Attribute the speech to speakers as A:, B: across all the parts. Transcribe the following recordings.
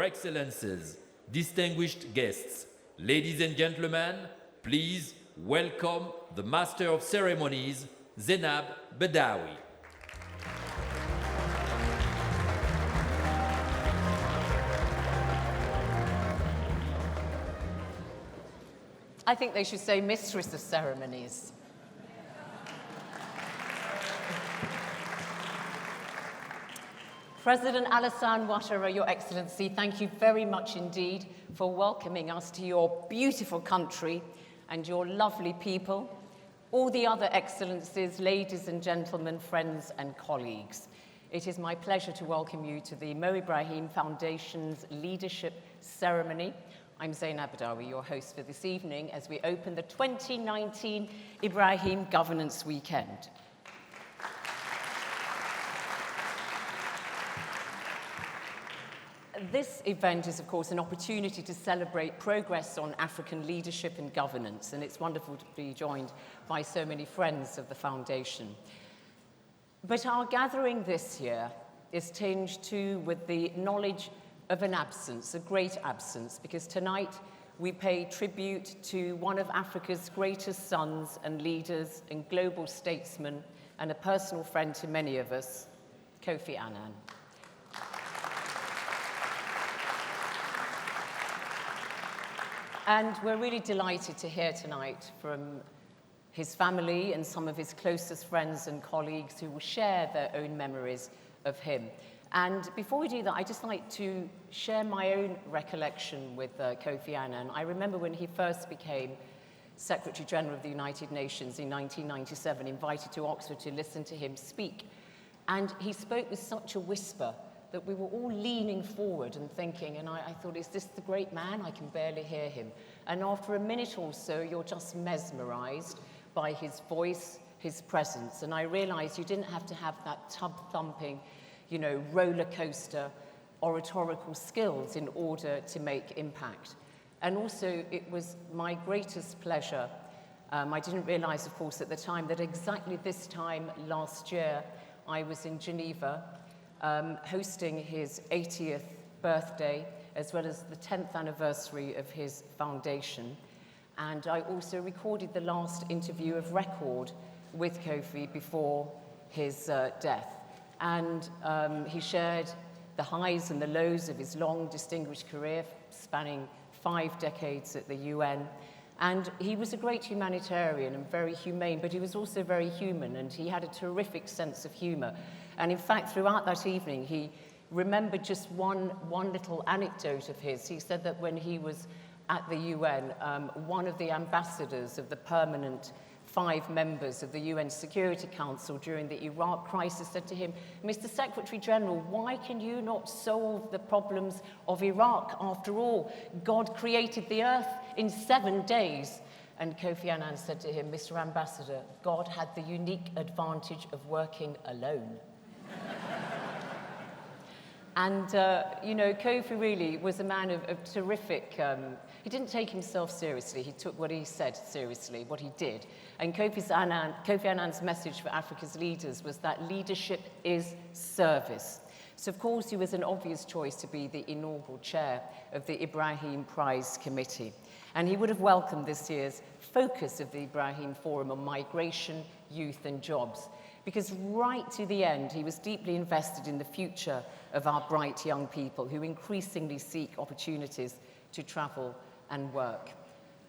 A: Excellencies, distinguished guests, ladies and gentlemen, please welcome the Master of Ceremonies, Zeinab Badawi.
B: I think they should say Mistress of Ceremonies. President Alassane Ouattara, Your Excellency, thank you very much indeed for welcoming us to your beautiful country and your lovely people, all the other excellencies, ladies and gentlemen, friends and colleagues. It is my pleasure to welcome you to the Mo Ibrahim Foundation's Leadership Ceremony. I'm Zeinab Badawi, your host for this evening, as we open the 2019 Ibrahim Governance Weekend. This event is, of course, an opportunity to celebrate progress on African leadership and governance, and it's wonderful to be joined by so many friends of the Foundation. But our gathering this year is tinged too with the knowledge of an absence, a great absence, because tonight we pay tribute to one of Africa's greatest sons and leaders and global statesmen, and a personal friend to many of us, Kofi Annan. And we're really delighted to hear tonight from his family and some of his closest friends and colleagues who will share their own memories of him. And before we do that, I'd just like to share my own recollection with Kofi Annan. I remember when he first became Secretary General of the United Nations in 1997, invited to Oxford to listen to him speak. And he spoke with such a whisper that we were all leaning forward and thinking, and I thought, is this the great man? I can barely hear him. And after a minute or so, you're just mesmerized by his voice, his presence. And I realized you didn't have to have that tub-thumping, roller coaster oratorical skills in order to make impact. And also, it was my greatest pleasure. I didn't realize, of course, at the time that exactly this time last year, I was in Geneva hosting his 80th birthday, as well as the 10th anniversary of his foundation. And I also recorded the last interview of record with Kofi before his death. And he shared the highs and the lows of his long, distinguished career, spanning 5 decades at the UN. And he was a great humanitarian and very humane, but he was also very human, and he had a terrific sense of humor. And in fact, throughout that evening, he remembered just one little anecdote of his. He said that when he was at the UN, one of the ambassadors of the permanent 5 members of the UN Security Council during the Iraq crisis said to him, "Mr. Secretary General, why can you not solve the problems of Iraq? After all, God created the earth in 7 days." And Kofi Annan said to him, "Mr. Ambassador, God had the unique advantage of working alone." And, Kofi really was a man of terrific, he didn't take himself seriously. He took what he said seriously, what he did. And Kofi Annan's message for Africa's leaders was that leadership is service. So, of course, he was an obvious choice to be the inaugural chair of the Ibrahim Prize Committee. And he would have welcomed this year's focus of the Ibrahim Forum on migration, youth, and jobs. Because right to the end, he was deeply invested in the future of our bright young people who increasingly seek opportunities to travel and work.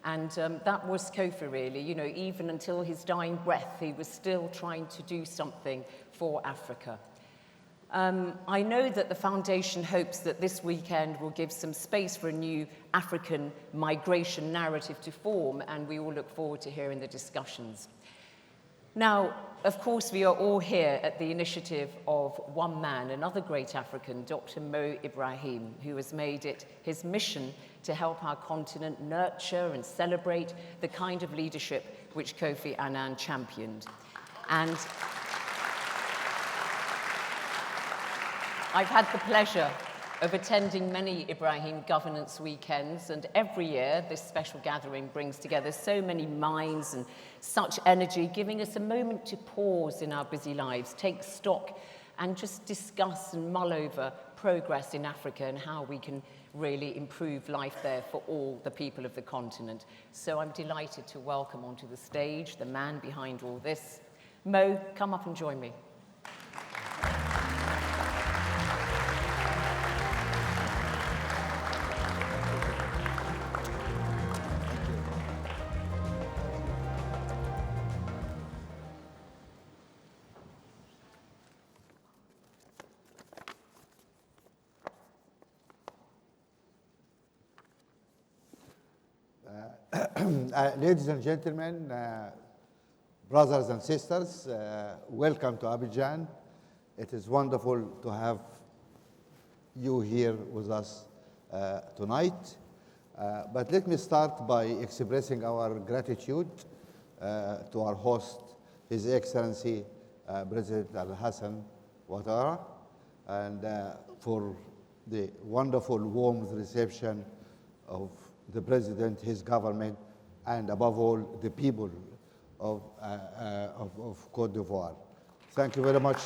B: And that was Kofi, really. Even until his dying breath, he was still trying to do something for Africa. I know that the Foundation hopes that this weekend will give some space for a new African migration narrative to form, and we all look forward to hearing the discussions. Now, of course, we are all here at the initiative of one man, another great African, Dr. Mo Ibrahim, who has made it his mission to help our continent nurture and celebrate the kind of leadership which Kofi Annan championed. And I've had the pleasure of attending many Ibrahim Governance Weekends, and every year this special gathering brings together so many minds and such energy, giving us a moment to pause in our busy lives, take stock and just discuss and mull over progress in Africa and how we can really improve life there for all the people of the continent. So I'm delighted to welcome onto the stage the man behind all this. Mo, come up and join me.
C: Ladies and gentlemen, brothers and sisters, welcome to Abidjan. It is wonderful to have you here with us tonight. But let me start by expressing our gratitude to our host, His Excellency President Alassane Ouattara, and for the wonderful, warm reception of the President, his government, and above all, the people of Côte d'Ivoire. Thank you very much.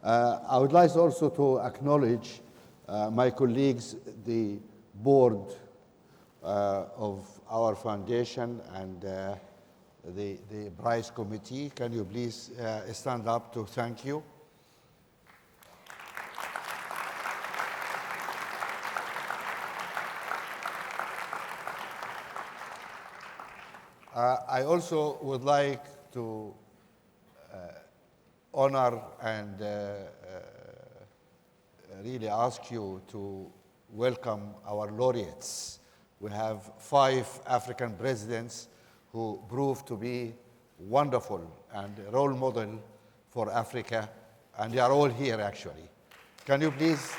C: I would like also to acknowledge my colleagues, the board of our foundation and the prize committee. Can you please stand up to thank you? I also would like to honor and really ask you to welcome our laureates. We have 5 African presidents who proved to be wonderful and a role model for Africa, and they are all here actually. Can you please?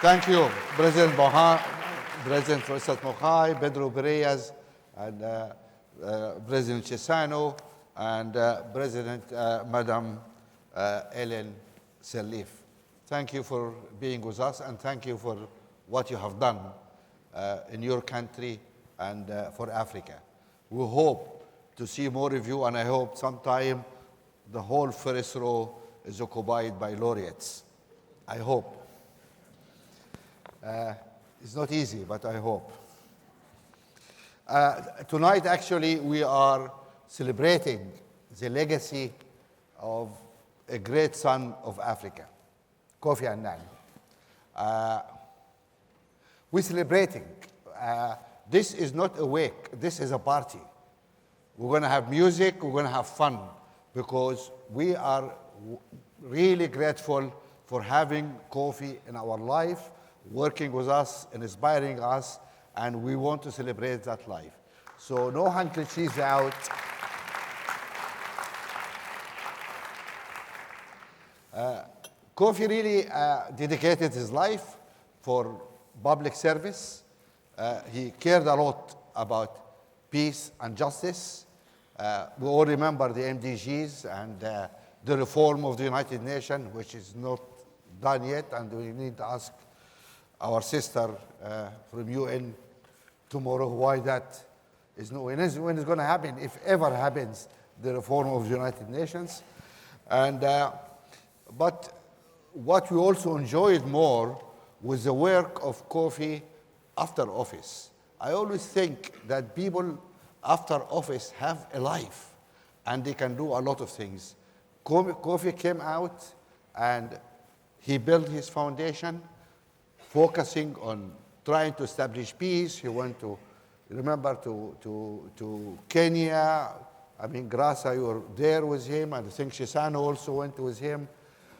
C: Thank you, President Mohammed, President Mohammed, Pedro Perez, and President Chissano, and President Madam Ellen Sirleaf. Thank you for being with us, and thank you for what you have done in your country and for Africa. We hope to see more of you, and I hope sometime the whole first row is occupied by laureates. I hope. It's not easy, but I hope. Tonight, actually, we are celebrating the legacy of a great son of Africa, Kofi Annan. We're celebrating. This is not a wake, this is a party. We're going to have music, we're going to have fun, because we are really grateful for having Kofi in our life, working with us and inspiring us, and we want to celebrate that life. So no handkerchiefs out. Kofi really dedicated his life for public service. He cared a lot about peace and justice. We all remember the MDGs and the reform of the United Nations, which is not done yet, and we need to ask our sister from UN tomorrow why that is not, when it's going to happen, if ever happens, the reform of the United Nations. And but what we also enjoyed more was the work of Kofi after office. I always think that people after office have a life and they can do a lot of things. Kofi came out and he built his foundation, focusing on trying to establish peace. He went to, remember, to Kenya. I mean, Grasa, you were there with him, and I think Chissano also went with him.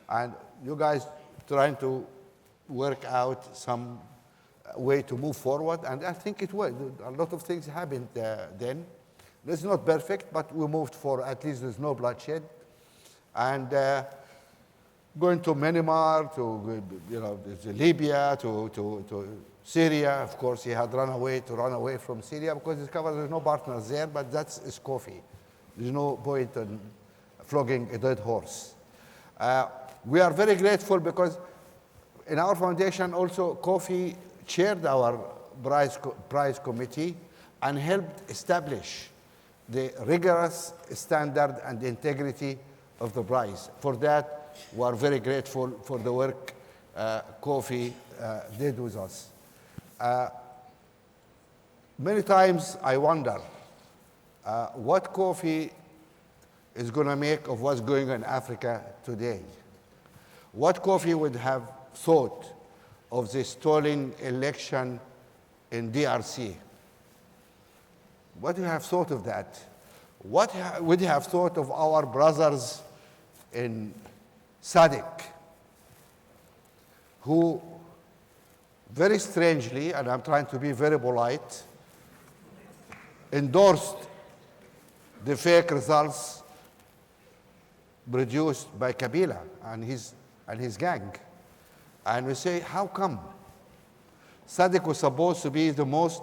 C: And you guys trying to work out some way to move forward, and I think it worked. A lot of things happened then. It's not perfect, but we moved forward. At least there's no bloodshed. And going to Myanmar, to Libya, to Syria. Of course, he had run away from Syria because he discovered there's no partners there, but that's Kofi. There's no point in flogging a dead horse. We are very grateful because In our foundation also, Kofi chaired our prize committee and helped establish the rigorous standard and integrity of the prize. For that, we are very grateful for the work Kofi did with us. Many times I wonder what Kofi is going to make of what's going on in Africa today. What Kofi would have thought of the stolen election in DRC. What do you have thought of that? What would you have thought of our brothers in SADC, who very strangely, and I'm trying to be very polite, endorsed the fake results produced by Kabila and his gang. And we say, how come? SADC was supposed to be the most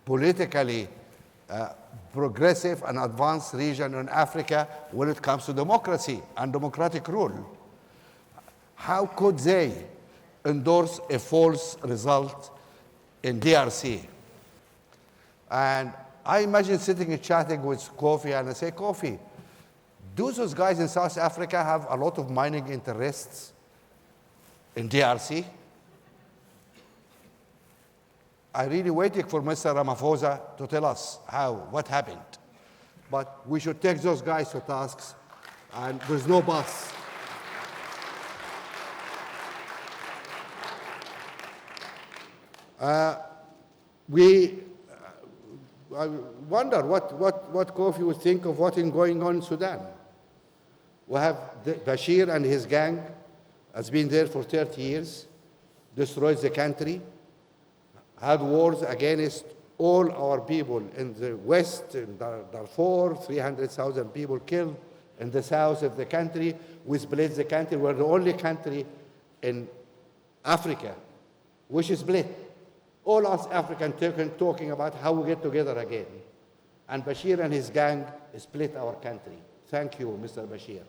C: politically progressive and advanced region in Africa when it comes to democracy and democratic rule. How could they endorse a false result in DRC? And I imagine sitting and chatting with Kofi, and I say, Kofi, do those guys in South Africa have a lot of mining interests in DRC? I'm really waiting for Mr. Ramaphosa to tell us what happened. But we should take those guys to tasks, and there's no bus. I wonder what Kofi would think of what is going on in Sudan. We have Bashir and his gang has been there for 30 years, destroyed the country, had wars against all our people in the west, in Darfur, 300,000 people killed. In the south of the country, we split the country. We're the only country in Africa which is split. All us African talking about how we get together again. And Bashir and his gang split our country. Thank you, Mr. Bashir.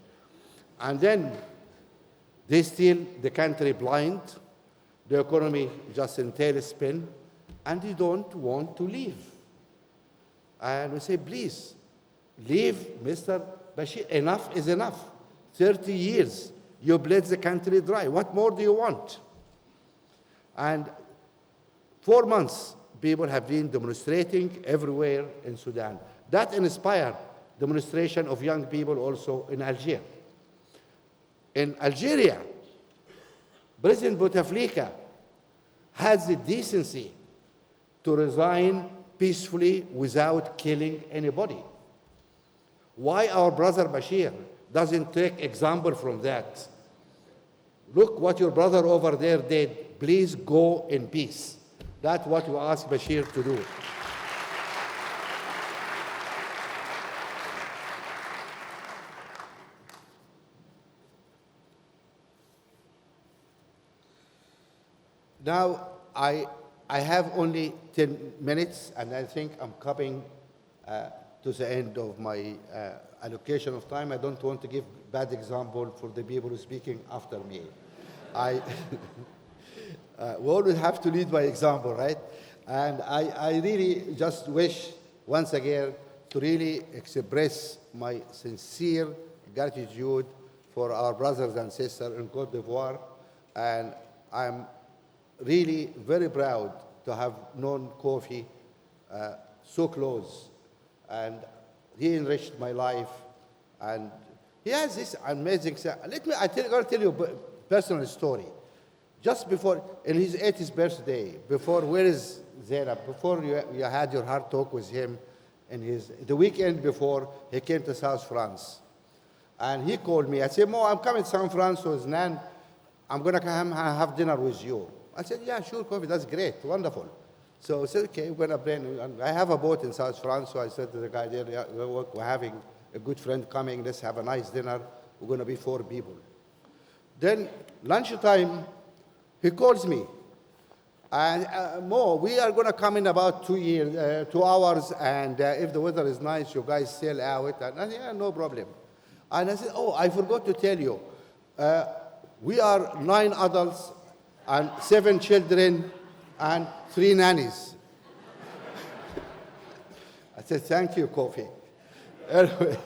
C: And then they steal the country blind, the economy just in tailspin, and they don't want to leave. And we say, please, leave, Mr. Bashir. Enough is enough. 30 years, you bled the country dry. What more do you want? And 4 months, people have been demonstrating everywhere in Sudan. That inspired demonstration of young people also in Algeria. In Algeria, President Bouteflika has the decency to resign peacefully without killing anybody. Why our brother Bashir doesn't take example from that? Look what your brother over there did. Please go in peace. That's what you ask Bashir to do. Now, I have only 10 minutes, and I think I'm coming to the end of my allocation of time. I don't want to give bad example for the people who are speaking after me. We always have to lead by example, right? And I really just wish, once again, to really express my sincere gratitude for our brothers and sisters in Côte d'Ivoire. And I'm really very proud to have known Kofi so close. And he enriched my life. And he has this amazing, I'm going to tell you a personal story. Just before, in his 80th birthday, where is Zeinab? Before you had your heart talk with him, the weekend before, he came to South France. And he called me. I said, Mo, I'm coming to South France with Nan. I'm going to come have dinner with you. I said, yeah, sure, Kofi, that's great, wonderful. So I said, okay, we're going to plan. I have a boat in South France, so I said to the guy there, yeah, we're having a good friend coming, let's have a nice dinner. We're going to be 4 people. Then, lunchtime, he calls me. And Mo, we are going to come in about 2 hours, and if the weather is nice, you guys sail out. And I said, yeah, no problem. And I said, oh, I forgot to tell you, we are 9 adults and 7 children and 3 nannies. I said, thank you, Kofi. Anyway,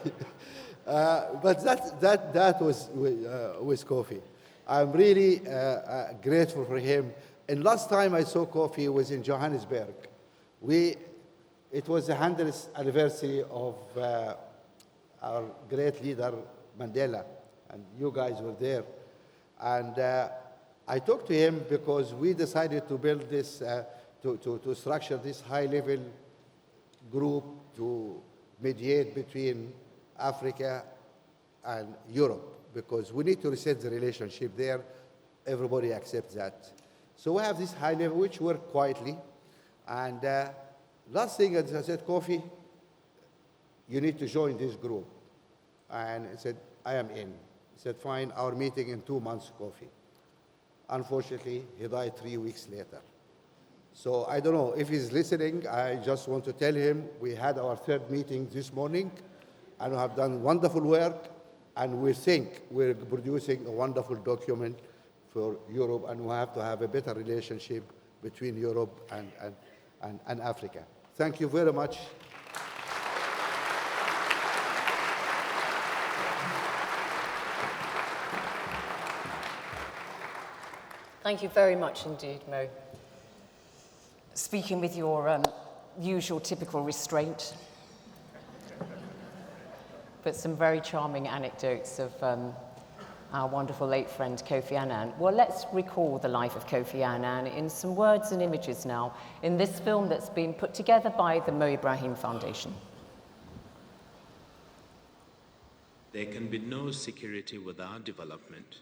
C: but that was with Kofi. I'm really grateful for him. And last time I saw Kofi was in Johannesburg. It was the 100th anniversary of our great leader, Mandela, and you guys were there. And I talked to him because we decided to build this, to structure this high-level group to mediate between Africa and Europe, because we need to reset the relationship there. Everybody accepts that. So we have this high level, which work quietly. And last thing, I said, Kofi, you need to join this group. And he said, I am in. He said, fine, our meeting in 2 months, Kofi. Unfortunately, he died 3 weeks later. So I don't know if he's listening. I just want to tell him we had our 3rd meeting this morning, and we have done wonderful work, and we think we're producing a wonderful document for Europe, and we have to have a better relationship between Europe and Africa. Thank you very much.
B: Thank you very much indeed, Mo. Speaking with your usual typical restraint, but some very charming anecdotes of our wonderful late friend Kofi Annan. Well, let's recall the life of Kofi Annan in some words and images now in this film that's been put together by the Mo Ibrahim Foundation.
D: There can be no security without development,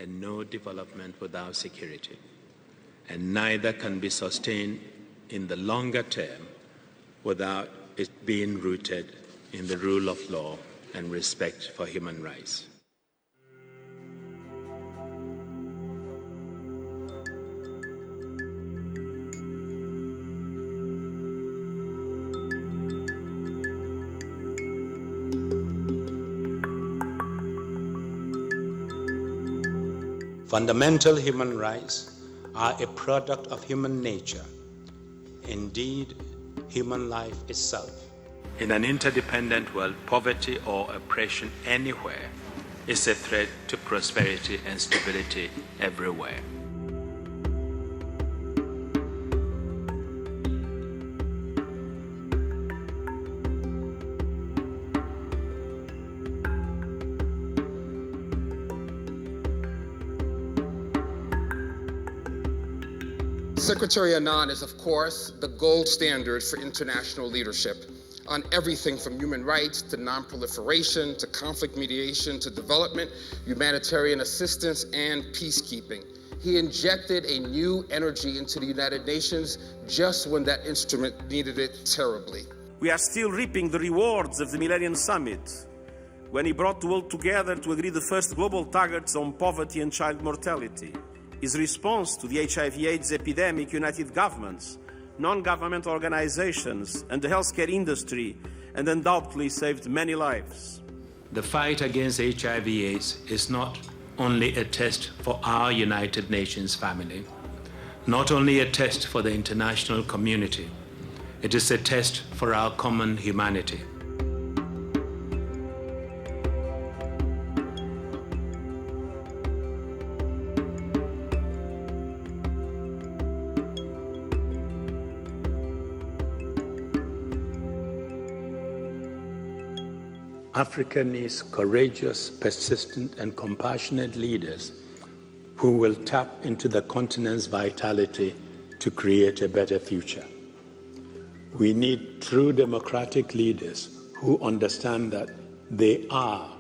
D: and no development without security. And neither can be sustained in the longer term without it being rooted in the rule of law and respect for human rights. Fundamental human rights are a product of human nature, indeed, human life itself. In an interdependent world, poverty or oppression anywhere is a threat to prosperity and stability everywhere.
E: Secretary Annan is, of course, the gold standard for international leadership on everything from human rights to non-proliferation, to conflict mediation, to development, humanitarian assistance, and peacekeeping. He injected a new energy into the United Nations just when that instrument needed it terribly.
F: We are still reaping the rewards of the Millennium Summit, when he brought the world together to agree the first global targets on poverty and child mortality. His response to the HIV/AIDS epidemic united governments, non-governmental organizations, and the healthcare industry, and undoubtedly saved many lives.
D: The fight against HIV/AIDS is not only a test for our United Nations family, not only a test for the international community, it is a test for our common humanity. Africa needs courageous, persistent, and compassionate leaders who will tap into the continent's vitality to create a better future. We need true democratic leaders who understand that they are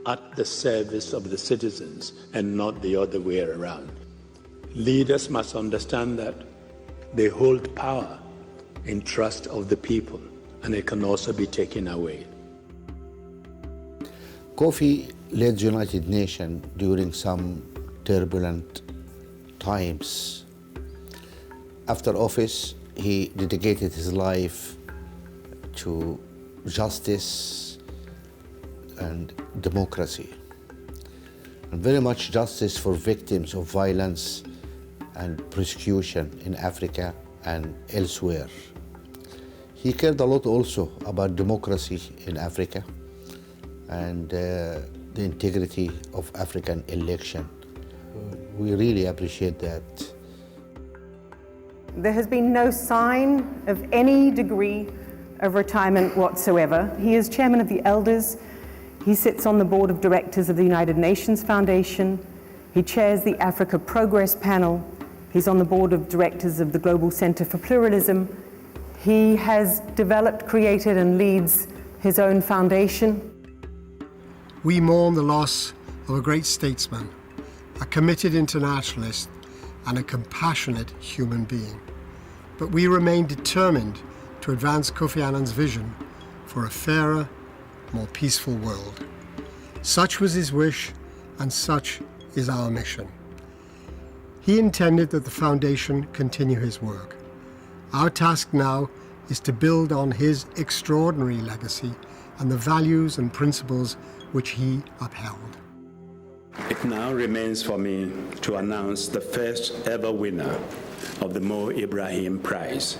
D: at the service of the citizens and not the other way around. Leaders must understand that they hold power in trust of the people, and it can also be taken away.
C: Kofi led the United Nations during some turbulent times. After office, he dedicated his life to justice and democracy, and very much justice for victims of violence and persecution in Africa and elsewhere. He cared a lot also about democracy in Africa and the integrity of African election. We really appreciate that.
G: There has been no sign of any degree of retirement whatsoever. He is chairman of the Elders. He sits on the board of directors of the United Nations Foundation. He chairs the Africa Progress Panel. He's on the board of directors of the Global Center for Pluralism. He has developed, created, and leads his own foundation.
H: We mourn the loss of a great statesman, a committed internationalist, and a compassionate human being. But we remain determined to advance Kofi Annan's vision for a fairer, more peaceful world. Such was his wish, and such is our mission. He intended that the foundation continue his work. Our task now is to build on his extraordinary legacy and the values and principles which he upheld.
D: It now remains for me to announce the first ever winner of the Mo Ibrahim Prize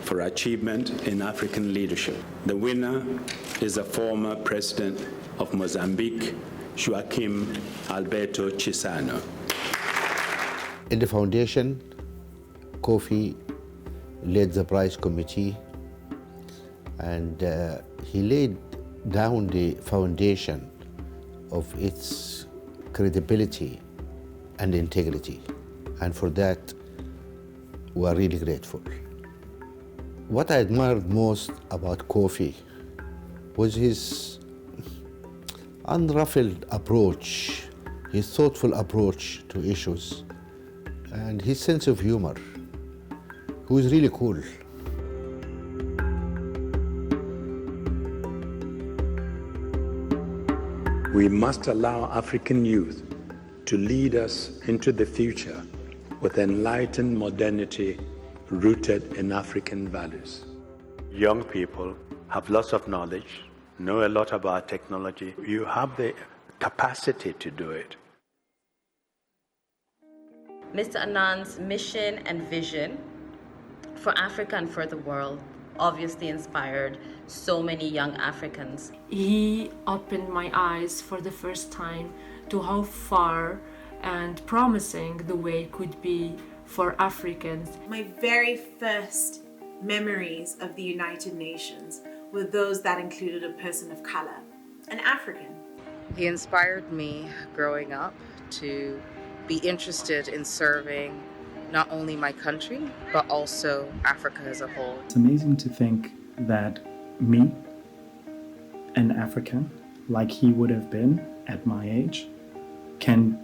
D: for achievement in African leadership. The winner is the former president of Mozambique, Joaquim Alberto Chissano.
C: In the foundation, Kofi led the prize committee, and he laid down the foundation of its credibility and integrity. And for that, we are really grateful. What I admired most about Kofi was his unruffled approach, his thoughtful approach to issues, and his sense of humor. He was really cool.
D: We must allow African youth to lead us into the future with enlightened modernity rooted in African values. Young people have lots of knowledge, know a lot about technology. You have the capacity to do it.
I: Mr. Annan's mission and vision for Africa and for the world obviously inspired so many young Africans.
J: He opened my eyes for the first time to how far and promising the way could be for Africans.
K: My very first memories of the United Nations were those that included a person of color, an African.
L: He inspired me growing up to be interested in serving not only my country, but also Africa as a whole.
M: It's amazing to think that me, an African, like he would have been at my age, can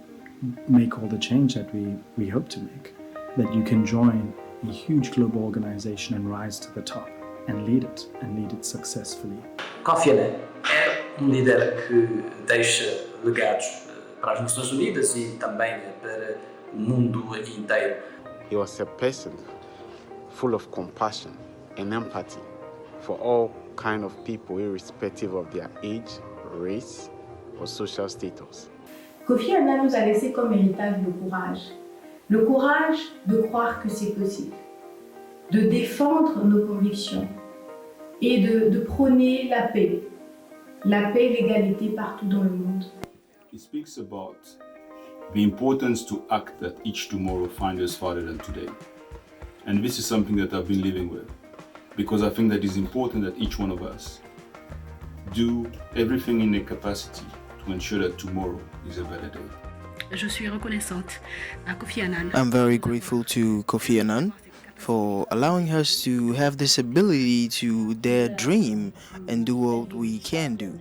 M: make all the change that we hope to make. That you can join a huge global organization and rise to the top and lead it successfully.
N: Kofi Annan é líder que deixa legados para as Nações Unidas e também para o mundo inteiro.
O: He was a person full of compassion and empathy for all kind of people, irrespective of their age, race, or social status.
P: Kofi Annan nous a laissé comme héritage le courage de croire que c'est possible, de défendre nos convictions et de prôner la paix, l'égalité partout dans le monde.
Q: He speaks about the importance to act that each tomorrow finds us farther than today. And this is something that I've been living with, because I think that it's important that each one of us do everything in their capacity to ensure that tomorrow is a better day.
R: Je suis reconnaissante à Kofi Annan.
S: I'm very grateful to Kofi Annan for allowing us to have this ability to dare dream and do what we can do.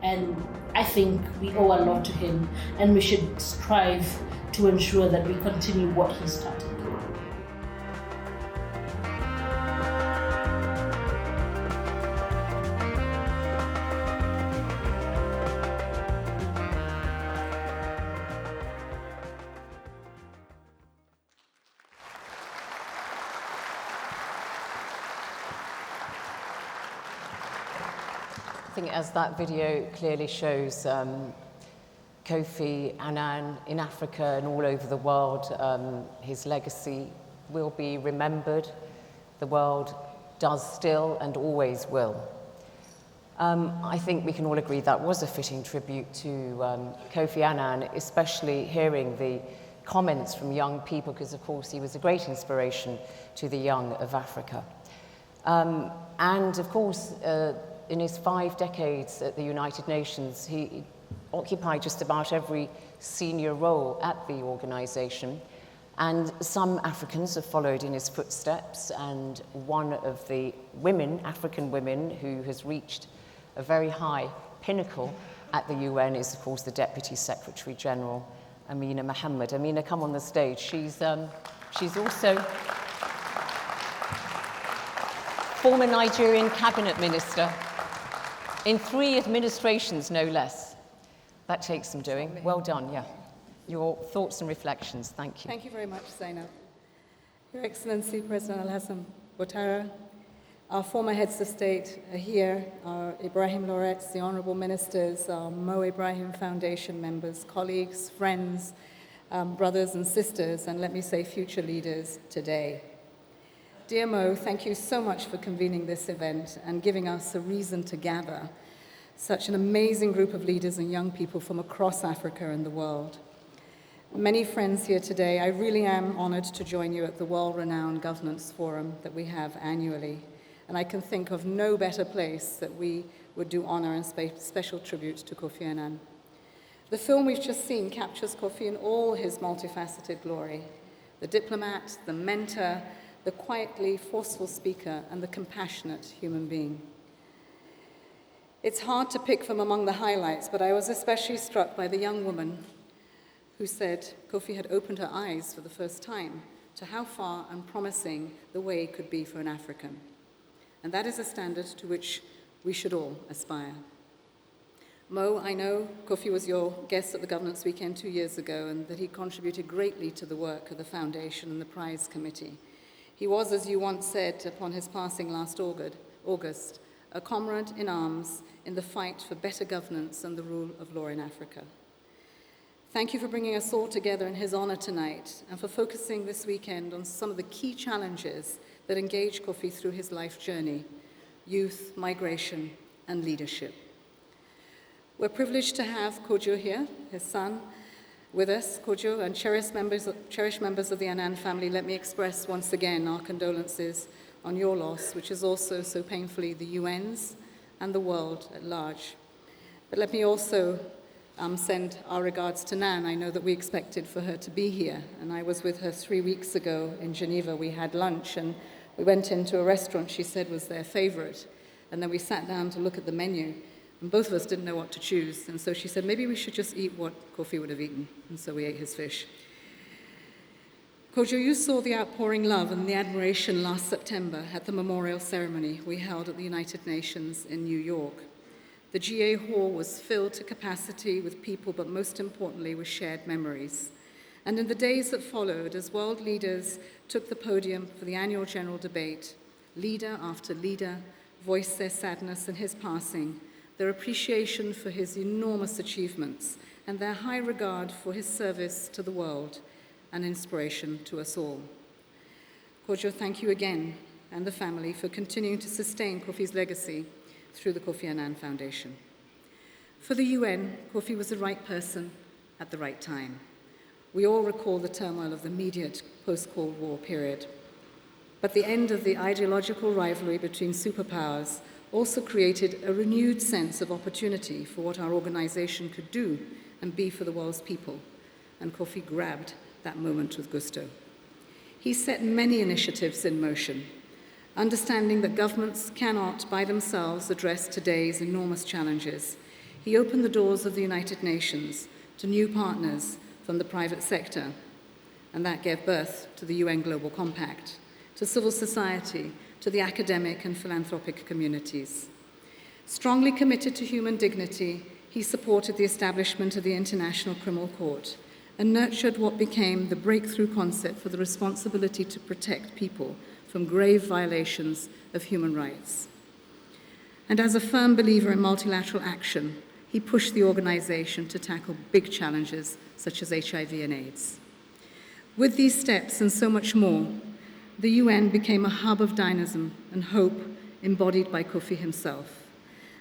T: And I think we owe a lot to him, and we should strive to ensure that we continue what he started.
B: I think as that video clearly shows, Kofi Annan in Africa and all over the world. His legacy will be remembered. The world does still and always will. I think we can all agree that was a fitting tribute to Kofi Annan, especially hearing the comments from young people, because of course he was a great inspiration to the young of Africa. And of course, in his 5 decades at the United Nations, he occupied just about every senior role at the organization. And some Africans have followed in his footsteps, and one of the women, African women, who has reached a very high pinnacle at the UN is, of course, the Deputy Secretary General, Amina Mohammed. Amina, come on the stage. She's also former Nigerian cabinet minister in 3 administrations, no less. That takes some doing. Well done, yeah. Your thoughts and reflections, thank you.
U: Thank you very much, Zeinab. Your Excellency, President Alassane Ouattara, our former heads of state are here, our Ibrahim laureates, the honorable ministers, our Mo Ibrahim Foundation members, colleagues, friends, brothers and sisters, and let me say future leaders today. Dear Mo, thank you so much for convening this event and giving us a reason to gather such an amazing group of leaders and young people from across Africa and the world. Many friends here today, I really am honored to join you at the world-renowned governance forum that we have annually. And I can think of no better place that we would do honor and special tribute to Kofi Annan. The film we've just seen captures Kofi in all his multifaceted glory. The diplomat, the mentor, the quietly forceful speaker, and the compassionate human being. It's hard to pick from among the highlights, but I was especially struck by the young woman who said Kofi had opened her eyes for the first time to how far and promising the way could be for an African. And that is a standard to which we should all aspire. Mo, I know Kofi was your guest at the Governance Weekend 2 years ago, and that he contributed greatly to the work of the Foundation and the Prize Committee. He was, as you once said upon his passing last August, a comrade in arms in the fight for better governance and the rule of law in Africa. Thank you for bringing us all together in his honor tonight, and for focusing this weekend on some of the key challenges that engage Kofi through his life journey: youth, migration, and leadership. We're privileged to have Kojo here, his son, with us. Kojo, and cherished members of the Annan family, let me express once again our condolences on your loss, which is also so painfully the UN's and the world at large. But let me also send our regards to Nan. I know that we expected for her to be here, and I was with her 3 weeks ago in Geneva. We had lunch, and we went into a restaurant she said was their favorite, and then we sat down to look at the menu, and both of us didn't know what to choose, and so she said, maybe we should just eat what Kofi would have eaten, and so we ate his fish. Kojo, you saw the outpouring love and the admiration last September at the memorial ceremony we held at the United Nations in New York. The GA Hall was filled to capacity with people, but most importantly with shared memories. And in the days that followed, as world leaders took the podium for the annual general debate, leader after leader voiced their sadness in his passing, their appreciation for his enormous achievements, and their high regard for his service to the world, an inspiration to us all. Kojo, thank you again, and the family, for continuing to sustain Kofi's legacy through the Kofi Annan Foundation. For the UN, Kofi was the right person at the right time. We all recall the turmoil of the immediate post-Cold War period. But the end of the ideological rivalry between superpowers also created a renewed sense of opportunity for what our organization could do and be for the world's people, and Kofi grabbed that moment with gusto. He set many initiatives in motion, understanding that governments cannot by themselves address today's enormous challenges. He opened the doors of the United Nations to new partners from the private sector, and that gave birth to the UN Global Compact, to civil society, to the academic and philanthropic communities. Strongly committed to human dignity, he supported the establishment of the International Criminal Court and nurtured what became the breakthrough concept for the responsibility to protect people from grave violations of human rights. And as a firm believer in multilateral action, he pushed the organization to tackle big challenges such as HIV and AIDS. With these steps and so much more, the UN became a hub of dynamism and hope embodied by Kofi himself.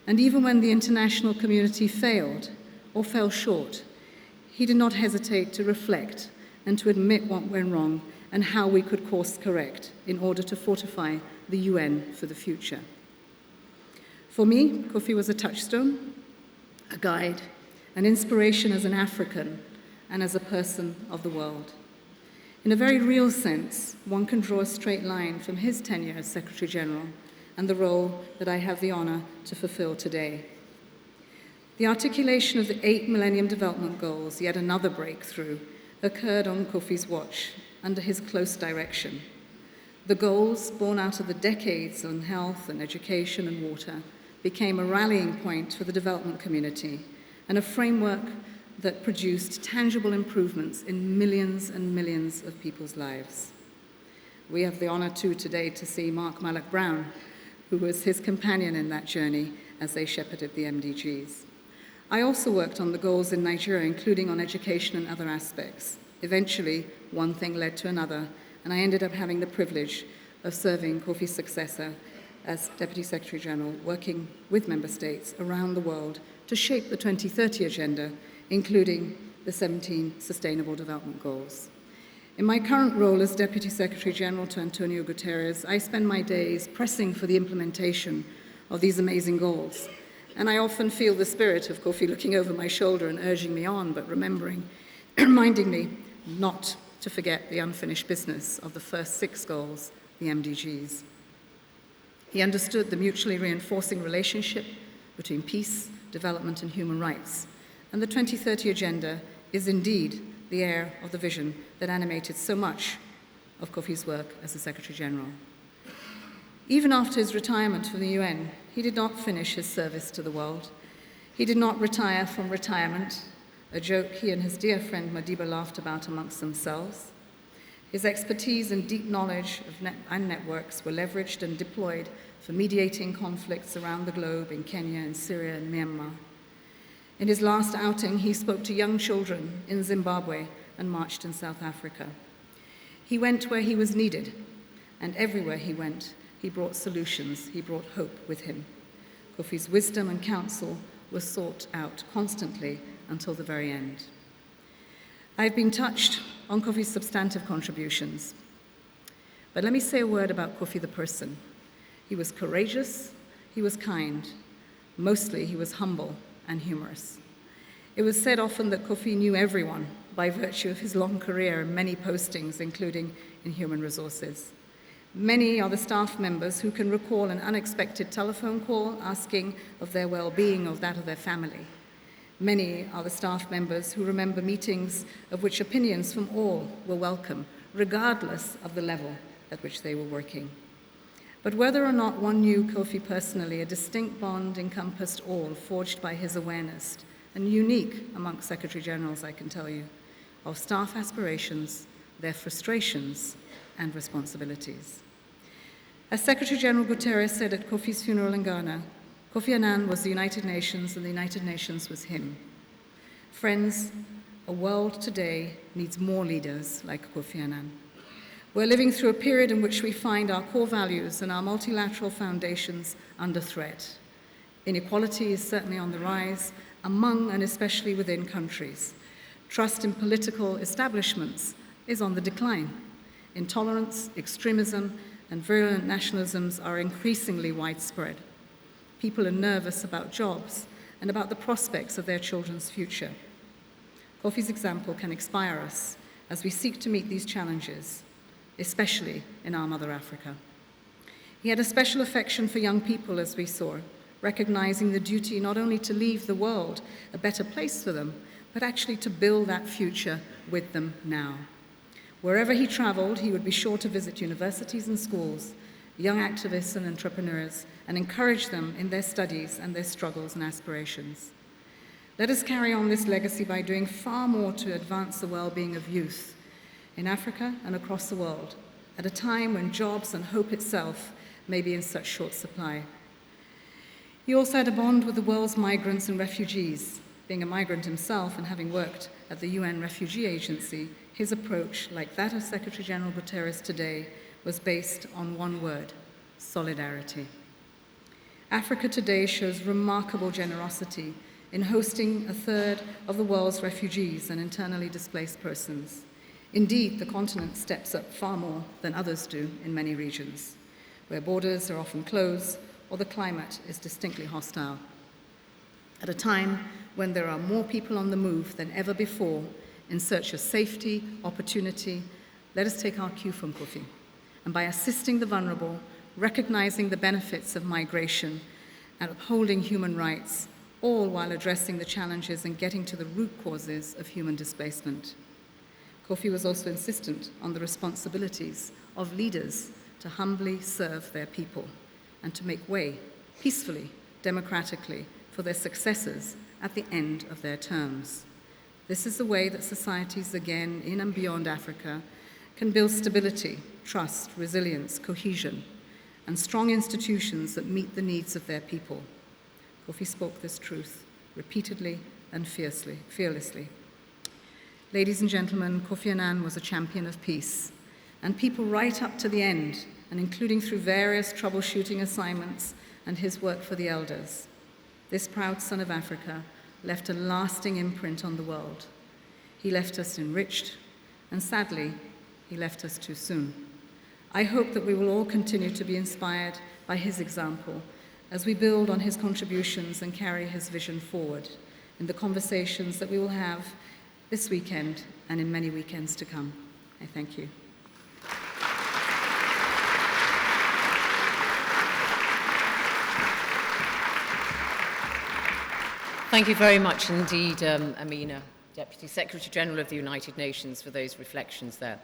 U: And even when the international community failed or fell short, he did not hesitate to reflect and to admit what went wrong and how we could course correct in order to fortify the UN for the future. For me, Kofi was a touchstone, a guide, an inspiration as an African and as a person of the world. In a very real sense, one can draw a straight line from his tenure as Secretary General and the role that I have the honor to fulfill today. The articulation of the 8 Millennium Development Goals, yet another breakthrough, occurred on Kofi's watch under his close direction. The goals, born out of the decades on health and education and water, became a rallying point for the development community and a framework that produced tangible improvements in millions and millions of people's lives. We have the honor too today to see Malloch-Brown, who was his companion in that journey as they shepherded the MDGs. I also worked on the goals in Nigeria, including on education and other aspects. Eventually, one thing led to another, and I ended up having the privilege of serving Kofi's successor as Deputy Secretary General, working with member states around the world to shape the 2030 agenda, including the 17 Sustainable Development Goals. In my current role as Deputy Secretary General to Antonio Guterres, I spend my days pressing for the implementation of these amazing goals. And I often feel the spirit of Kofi looking over my shoulder and urging me on, but reminding me not to forget the unfinished business of the first 6 goals, the MDGs. He understood the mutually reinforcing relationship between peace, development, and human rights. And the 2030 Agenda is indeed the heir of the vision that animated so much of Kofi's work as the Secretary General. Even after his retirement from the UN, he did not finish his service to the world. He did not retire from retirement, a joke he and his dear friend Madiba laughed about amongst themselves. His expertise and deep knowledge and networks were leveraged and deployed for mediating conflicts around the globe in Kenya and Syria and Myanmar. In his last outing, he spoke to young children in Zimbabwe and marched in South Africa. He went where he was needed, and everywhere he went, he brought solutions, he brought hope with him. Kofi's wisdom and counsel were sought out constantly until the very end. I've been touched on Kofi's substantive contributions, but let me say a word about Kofi the person. He was courageous, he was kind, mostly he was humble and humorous. It was said often that Kofi knew everyone by virtue of his long career and many postings, including in human resources. Many are the staff members who can recall an unexpected telephone call asking of their well-being or that of their family. Many are the staff members who remember meetings of which opinions from all were welcome, regardless of the level at which they were working. But whether or not one knew Kofi personally, a distinct bond encompassed all, forged by his awareness, and unique amongst Secretary Generals, I can tell you, of staff aspirations, their frustrations, and responsibilities. As Secretary General Guterres said at Kofi's funeral in Ghana, Kofi Annan was the United Nations and the United Nations was him. Friends, a world today needs more leaders like Kofi Annan. We're living through a period in which we find our core values and our multilateral foundations under threat. Inequality is certainly on the rise among and especially within countries. Trust in political establishments is on the decline. Intolerance, extremism, and virulent nationalisms are increasingly widespread. People are nervous about jobs and about the prospects of their children's future. Kofi's example can inspire us as we seek to meet these challenges, especially in our mother Africa. He had a special affection for young people, as we saw, recognizing the duty not only to leave the world a better place for them, but actually to build that future with them now. Wherever he traveled, he would be sure to visit universities and schools, young activists and entrepreneurs, and encourage them in their studies and their struggles and aspirations. Let us carry on this legacy by doing far more to advance the well-being of youth in Africa and across the world, at a time when jobs and hope itself may be in such short supply. He also had a bond with the world's migrants and refugees. Being a migrant himself and having worked at the UN Refugee Agency, his approach, like that of Secretary General Guterres today, was based on one word: solidarity. Africa today shows remarkable generosity in hosting a third of the world's refugees and internally displaced persons. Indeed, the continent steps up far more than others do in many regions, where borders are often closed or the climate is distinctly hostile. At a time when there are more people on the move than ever before in search of safety, opportunity, let us take our cue from Kofi. And by assisting the vulnerable, recognizing the benefits of migration, and upholding human rights, all while addressing the challenges and getting to the root causes of human displacement. Kofi was also insistent on the responsibilities of leaders to humbly serve their people and to make way peacefully, democratically, for their successors at the end of their terms. This is the way that societies, again, in and beyond Africa, can build stability, trust, resilience, cohesion, and strong institutions that meet the needs of their people. Kofi spoke this truth repeatedly and fearlessly. Ladies and gentlemen, Kofi Annan was a champion of peace, and people right up to the end, and including through various troubleshooting assignments and his work for the elders. This proud son of Africa left a lasting imprint on the world. He left us enriched, and sadly, he left us too soon. I hope that we will all continue to be inspired by his example as we build on his contributions and carry his vision forward in the conversations that we will have this weekend and in many weekends to come. I thank you.
B: Thank you very much indeed, Amina, Deputy Secretary General of the United Nations, for those reflections there.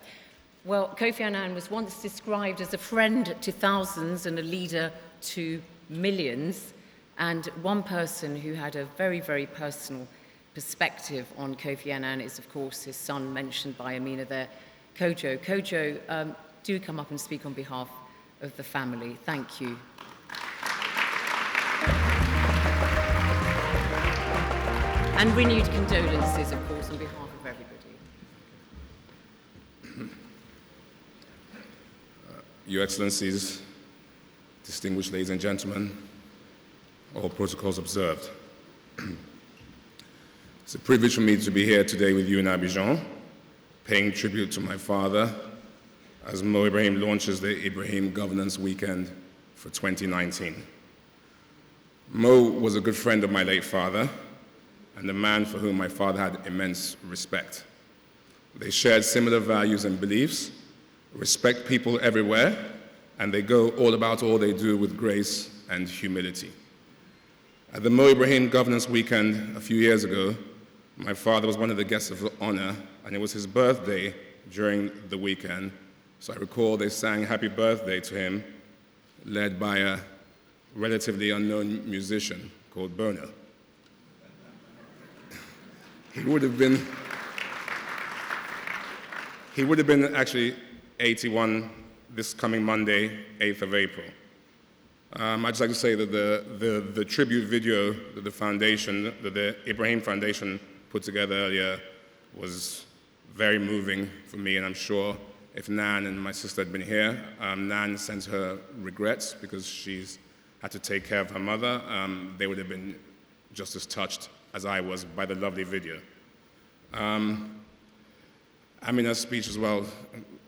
B: Well, Kofi Annan was once described as a friend to thousands and a leader to millions, and one person who had a very, very personal perspective on Kofi Annan is, of course, his son, mentioned by Amina there, Kojo. Kojo, do come up and speak on behalf of the family. Thank you. And renewed condolences, of course, on behalf of everybody.
E: Your Excellencies, distinguished ladies and gentlemen, all protocols observed. It's a privilege for me to be here today with you in Abidjan, paying tribute to my father as Mo Ibrahim launches the Ibrahim Governance Weekend for 2019. Mo was a good friend of my late father and a man for whom my father had immense respect. They shared similar values and beliefs, respect people everywhere, and they go all about all they do with grace and humility. At the Mo Ibrahim Governance Weekend a few years ago, my father was one of the guests of honor, and it was his birthday during the weekend. So I recall they sang happy birthday to him, led by a relatively unknown musician called Bono. He would have been actually 81 this coming Monday, 8th of April. I'd just like to say that the tribute video that the Ibrahim Foundation put together earlier was very moving for me, and I'm sure if Nan and my sister had been here, Nan sends her regrets because she's had to take care of her mother. They would have been just as touched as I was by the lovely video. Amina's speech as well,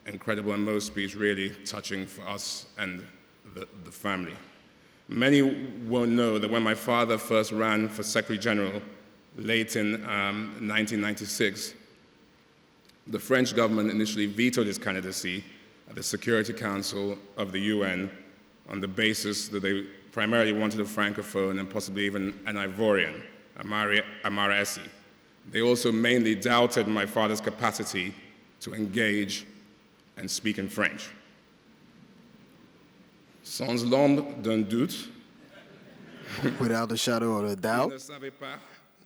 E: incredible, and Mo's speech really touching for us and the family. Many won't know that when my father first ran for Secretary General late in 1996, the French government initially vetoed his candidacy at the Security Council of the UN on the basis that they primarily wanted a Francophone and possibly even an Ivorian, Amara Essi. They also mainly doubted my father's capacity to engage and speak in French. Sans l'ombre d'un doute,
S: without a shadow of a doubt,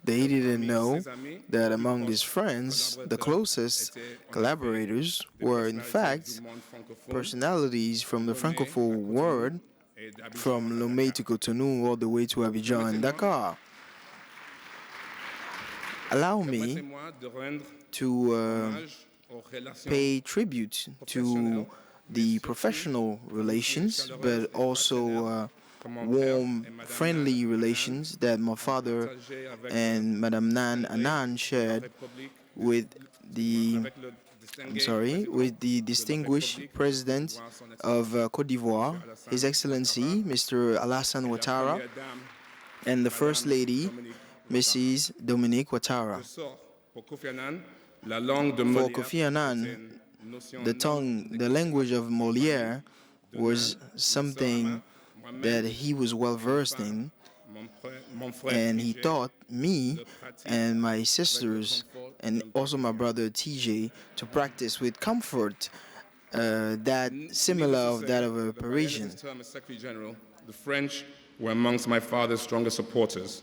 S: they didn't know that among his friends, the closest collaborators were in fact personalities from the Francophone world from Lomé to Cotonou all the way to Abidjan and Dakar. Allow me to pay tribute to the professional relations, but also warm, friendly relations that my father and Madame Nan Annan shared with the distinguished President of Côte d'Ivoire, His Excellency Mr. Alassane Ouattara, and the First Lady, Mrs. Dominique Ouattara. For Kofi Annan, the language of Molière was something that he was well versed in, and he taught me and my sisters and also my brother TJ to practice with comfort that similar of that of a Parisian.
E: Secretary General, the French were amongst my father's strongest supporters,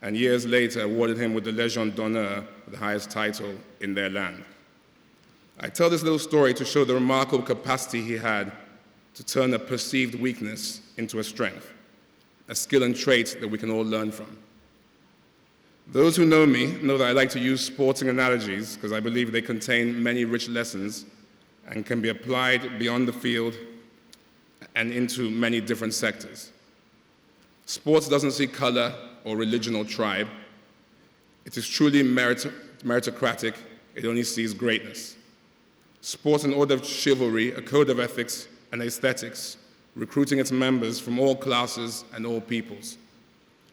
E: and years later awarded him with the Légion d'honneur, the highest title in their land. I tell this little story to show the remarkable capacity he had to turn a perceived weakness into a strength, a skill and trait that we can all learn from. Those who know me know that I like to use sporting analogies because I believe they contain many rich lessons and can be applied beyond the field and into many different sectors. Sports doesn't see color or religion or tribe. It is truly meritocratic. It only sees greatness. Sports an order of chivalry, a code of ethics and aesthetics, recruiting its members from all classes and all peoples.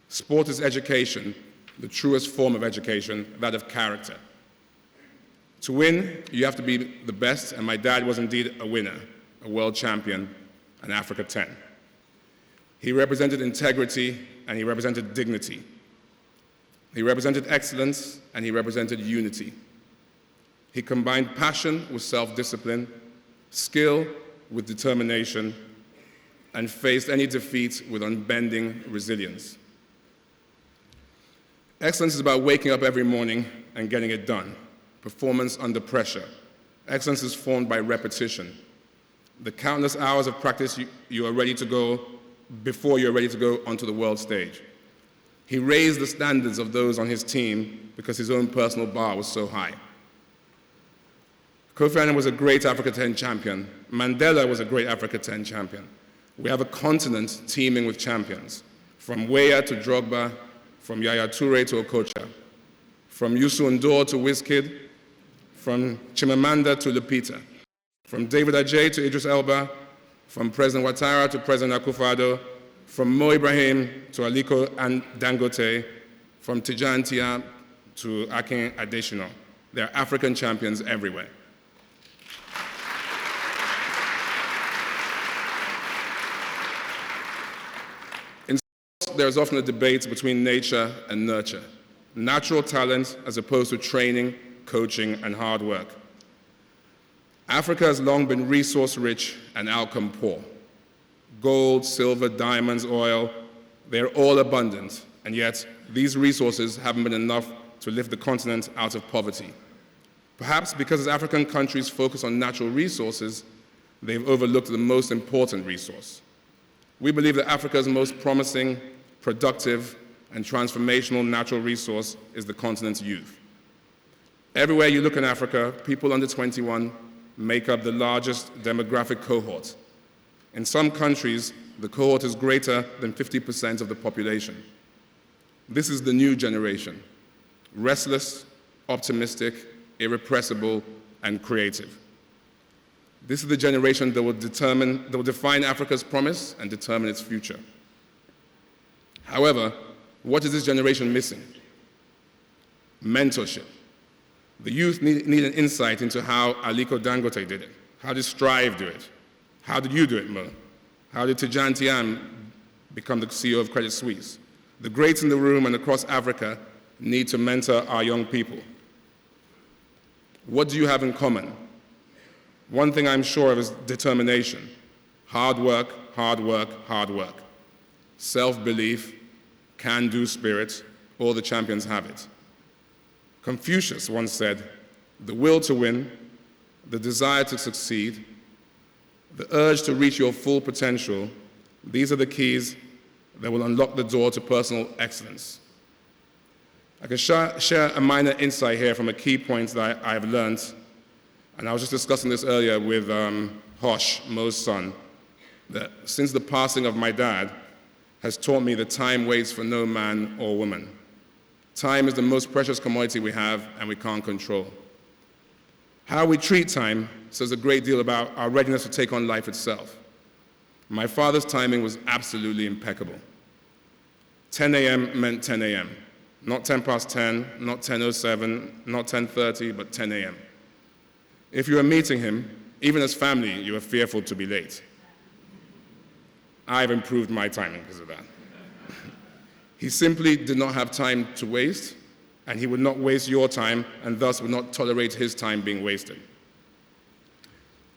E: Sport is education, the truest form of education, that of character. To win, you have to be the best, and my dad was indeed a winner, a world champion, an Africa 10. He represented integrity and he represented dignity. He represented excellence and he represented unity. He combined passion with self-discipline, skill with determination, and faced any defeat with unbending resilience. Excellence is about waking up every morning and getting it done. Performance under pressure. Excellence is formed by repetition. The countless hours of practice you are ready to go before you're ready to go onto the world stage. He raised the standards of those on his team because his own personal bar was so high. Kofi Annan was a great Africa 10 champion. Mandela was a great Africa 10 champion. We have a continent teeming with champions, from Weah to Drogba, from Yaya Toure to Okocha, from Youssou N'Dour to Wizkid, from Chimamanda to Lupita, from David Adjaye to Idris Elba, from President Ouattara to President Akufo-Addo, from Mo Ibrahim to Aliko Dangote, from Tidjane Thiam to Akin Adesina. There are African champions everywhere. In sports, there is often a debate between nature and nurture, natural talent as opposed to training, coaching, and hard work. Africa has long been resource-rich and outcome-poor. Gold, silver, diamonds, oil, they're all abundant, and yet these resources haven't been enough to lift the continent out of poverty. Perhaps because as African countries focus on natural resources, they've overlooked the most important resource. We believe that Africa's most promising, productive, and transformational natural resource is the continent's youth. Everywhere you look in Africa, people under 21 make up the largest demographic cohort. In some countries, the cohort is greater than 50% of the population. This is the new generation, restless, optimistic, irrepressible, and creative. This is the generation that will define Africa's promise and determine its future. However, what is this generation missing? Mentorship. The youth need an insight into how Aliko Dangote did it. How did Strive do it? How did you do it, Mo? How did Tidjane Thiam become the CEO of Credit Suisse? The greats in the room and across Africa need to mentor our young people. What do you have in common? One thing I'm sure of is determination. Hard work, hard work, hard work. Self-belief, can-do spirit, all the champions have it. Confucius once said, the will to win, the desire to succeed, the urge to reach your full potential These are the keys that will unlock the door to personal excellence. I can share a minor insight here from a key point that I have learned, and I was just discussing this earlier with Hosh, Mo's son, that since the passing of my dad has taught me that time waits for no man or woman. Time is the most precious commodity we have and we can't control. How we treat time says a great deal about our readiness to take on life itself. My father's timing was absolutely impeccable. 10 a.m. meant 10 a.m. Not 10 past 10, not 10:07, not 10:30, but 10 a.m. If you were meeting him, even as family, you were fearful to be late. I've improved my timing because of that. He simply did not have time to waste, and he would not waste your time, and thus would not tolerate his time being wasted.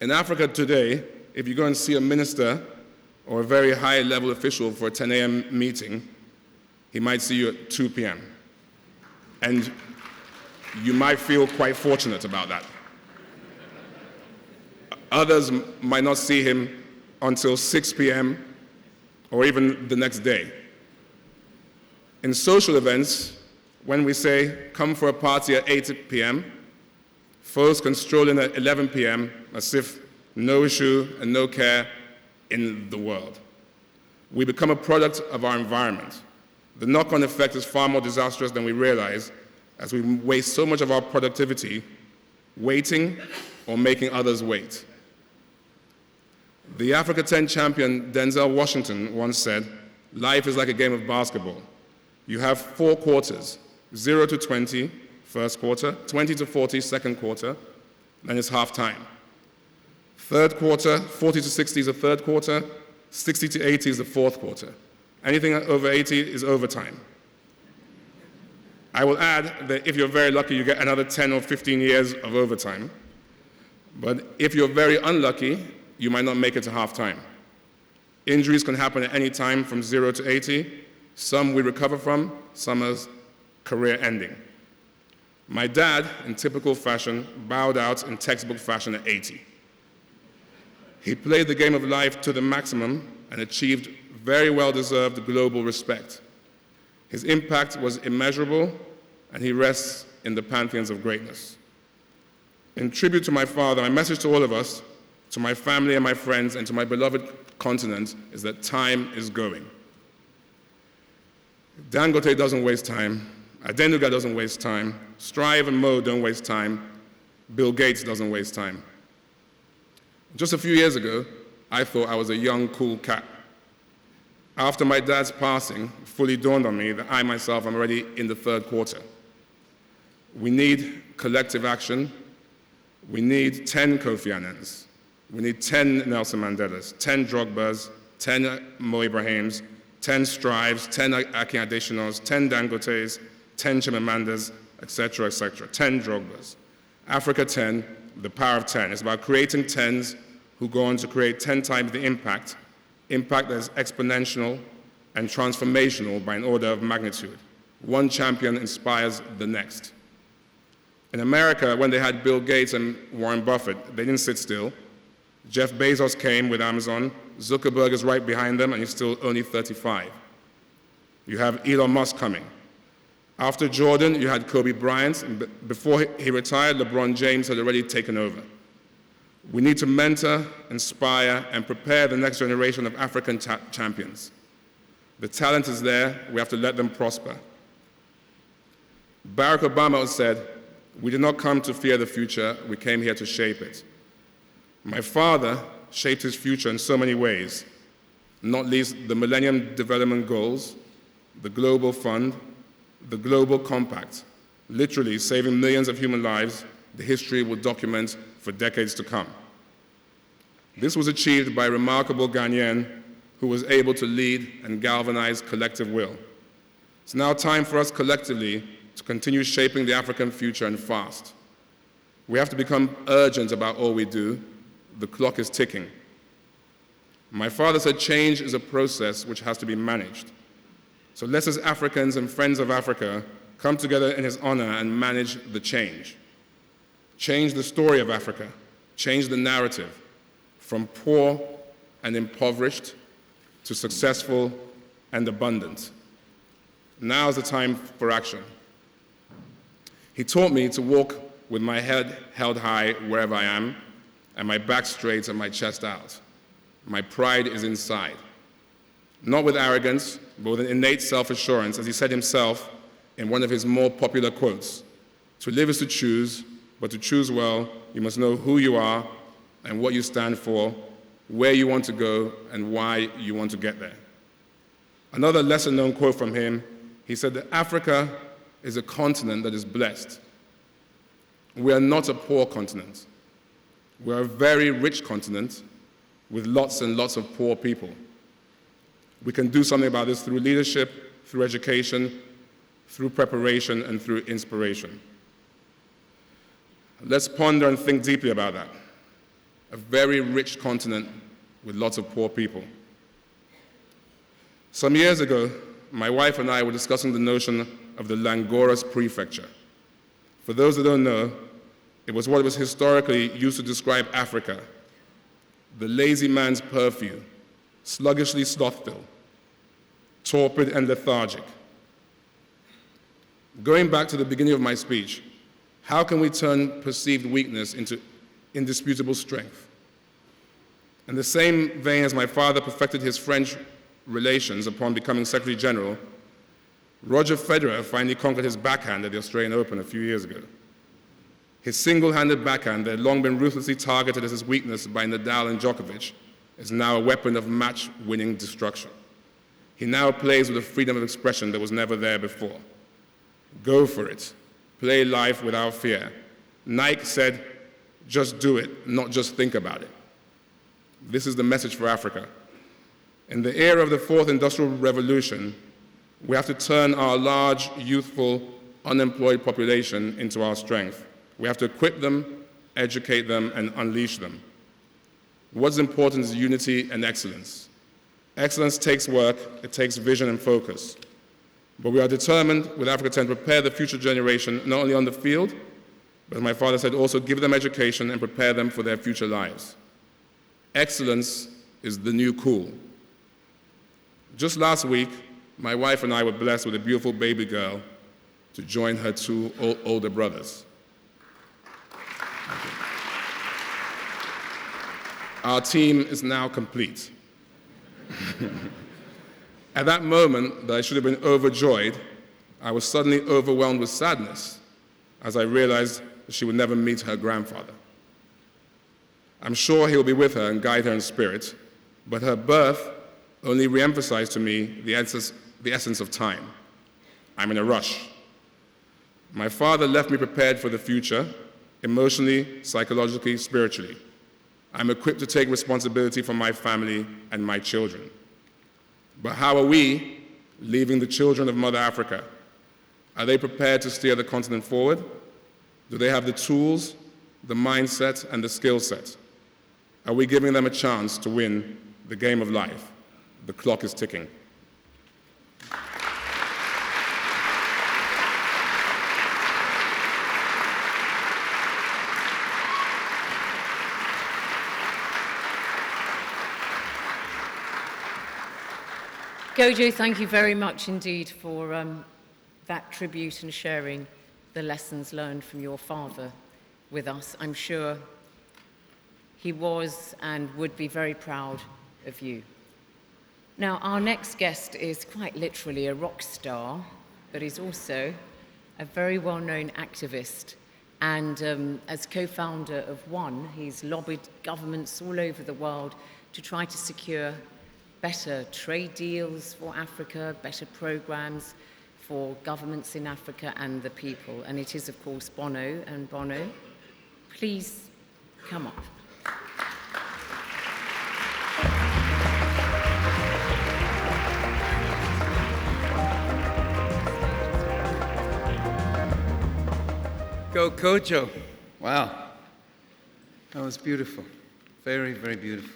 E: In Africa today, if you go and see a minister or a very high-level official for a 10 a.m. meeting, he might see you at 2 p.m. And you might feel quite fortunate about that. Others might not see him until 6 p.m. or even the next day. In social events, when we say, come for a party at 8 p.m., folks can stroll in at 11 p.m. as if no issue and no care in the world. We become a product of our environment. The knock-on effect is far more disastrous than we realize, as we waste so much of our productivity waiting or making others wait. The Africa 10 champion Denzel Washington once said, life is like a game of basketball. You have 4 quarters, 0 to 20, first quarter, 20 to 40, second quarter, then it's halftime. Third quarter, 40 to 60 is the third quarter, 60 to 80 is the fourth quarter. Anything over 80 is overtime. I will add that if you're very lucky, you get another 10 or 15 years of overtime. But if you're very unlucky, you might not make it to halftime. Injuries can happen at any time from 0 to 80. Some we recover from, some as career ending. My dad, in typical fashion, bowed out in textbook fashion at 80. He played the game of life to the maximum and achieved very well-deserved global respect. His impact was immeasurable, and he rests in the pantheons of greatness. In tribute to my father, my message to all of us, to my family and my friends, and to my beloved continent is that time is going. Dangote doesn't waste time. Adenuga doesn't waste time. Strive and Mo don't waste time. Bill Gates doesn't waste time. Just a few years ago, I thought I was a young, cool cat. After my dad's passing, it fully dawned on me that I myself am already in the third quarter. We need collective action. We need 10 Kofi Annans. We need 10 Nelson Mandelas, 10 Drogbas, 10 Mo Ibrahims, 10 Strives, 10 Akin Adesina's, 10 Dangotes, 10 Chimamandas, etc., 10 Drogbas. Africa 10, the power of 10. It's about creating 10s who go on to create 10 times the impact that is exponential and transformational by an order of magnitude. One champion inspires the next. In America, when they had Bill Gates and Warren Buffett, they didn't sit still. Jeff Bezos came with Amazon. Zuckerberg is right behind them, and he's still only 35. You have Elon Musk coming. After Jordan, you had Kobe Bryant, and before he retired, LeBron James had already taken over. We need to mentor, inspire, and prepare the next generation of African champions. The talent is there, we have to let them prosper. Barack Obama said, "We did not come to fear the future, we came here to shape it." My father shaped his future in so many ways, not least the Millennium Development Goals, the Global Fund, the Global Compact, literally saving millions of human lives, the history will document for decades to come. This was achieved by a remarkable Ghanaian who was able to lead and galvanize collective will. It's now time for us collectively to continue shaping the African future, and fast. We have to become urgent about all we do. The clock is ticking. My father said change is a process which has to be managed. So let's, as Africans and friends of Africa, come together in his honor and manage the change. Change the story of Africa. Change the narrative from poor and impoverished to successful and abundant. Now is the time for action. He taught me to walk with my head held high wherever I am, and my back straight and my chest out. My pride is inside. Not with arrogance, but with an innate self-assurance, as he said himself in one of his more popular quotes. To live is to choose, but to choose well, you must know who you are and what you stand for, where you want to go, and why you want to get there. Another lesser-known quote from him, he said that Africa is a continent that is blessed. We are not a poor continent. We are a very rich continent with lots and lots of poor people. We can do something about this through leadership, through education, through preparation, and through inspiration. Let's ponder and think deeply about that. A very rich continent with lots of poor people. Some years ago, my wife and I were discussing the notion of the Langoras prefecture. For those that don't know, it was what was historically used to describe Africa, the lazy man's purview, sluggishly slothful, torpid and lethargic. Going back to the beginning of my speech, how can we turn perceived weakness into indisputable strength? In the same vein as my father perfected his French relations upon becoming Secretary General, Roger Federer finally conquered his backhand at the Australian Open a few years ago. His single-handed backhand that had long been ruthlessly targeted as his weakness by Nadal and Djokovic is now a weapon of match-winning destruction. He now plays with a freedom of expression that was never there before. Go for it. Play life without fear. Nike said, just do it, not just think about it. This is the message for Africa. In the era of the fourth industrial revolution, we have to turn our large, youthful, unemployed population into our strength. We have to equip them, educate them, and unleash them. What's important is unity and excellence. Excellence takes work, it takes vision and focus. But we are determined with Africa 10 to prepare the future generation, not only on the field, but as my father said, also give them education and prepare them for their future lives. Excellence is the new cool. Just last week, my wife and I were blessed with a beautiful baby girl to join her two older brothers. Our team is now complete. At that moment that I should have been overjoyed, I was suddenly overwhelmed with sadness as I realized that she would never meet her grandfather. I'm sure he will be with her and guide her in spirit, but her birth only re-emphasized to me the essence of time. I'm in a rush. My father left me prepared for the future, emotionally, psychologically, spiritually. I'm equipped to take responsibility for my family and my children. But how are we leaving the children of Mother Africa? Are they prepared to steer the continent forward? Do they have the tools, the mindset, and the skill set? Are we giving them a chance to win the game of life? The clock is ticking.
B: Kojo, thank you very much indeed for that tribute and sharing the lessons learned from your father with us. I'm sure he was and would be very proud of you. Now, our next guest is quite literally a rock star, but he's also a very well-known activist. And as co-founder of One, he's lobbied governments all over the world to try to secure better trade deals for Africa, better programs for governments in Africa and the people. And it is, of course, Bono. And Bono, please come up.
A: Go Kojo. Wow. That was beautiful. Very, very beautiful.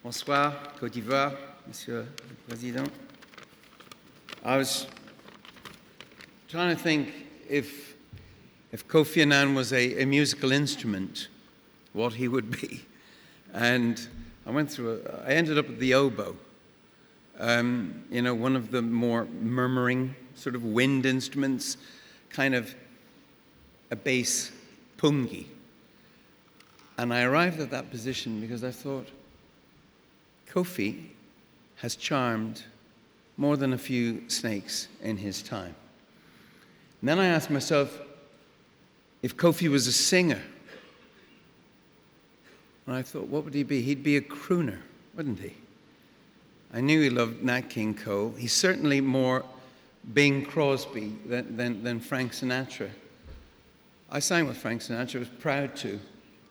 A: Bonsoir, Côte d'Ivoire, Monsieur le Président. I was trying to think if Kofi Annan was a musical instrument, what he would be. And I ended up with the oboe. one of the more murmuring sort of wind instruments, kind of a bass pungi. And I arrived at that position because I thought, Kofi has charmed more than a few snakes in his time. And then I asked myself, if Kofi was a singer, and I thought, what would he be? He'd be a crooner, wouldn't he? I knew he loved Nat King Cole. He's certainly more Bing Crosby than Frank Sinatra. I sang with Frank Sinatra, I was proud to,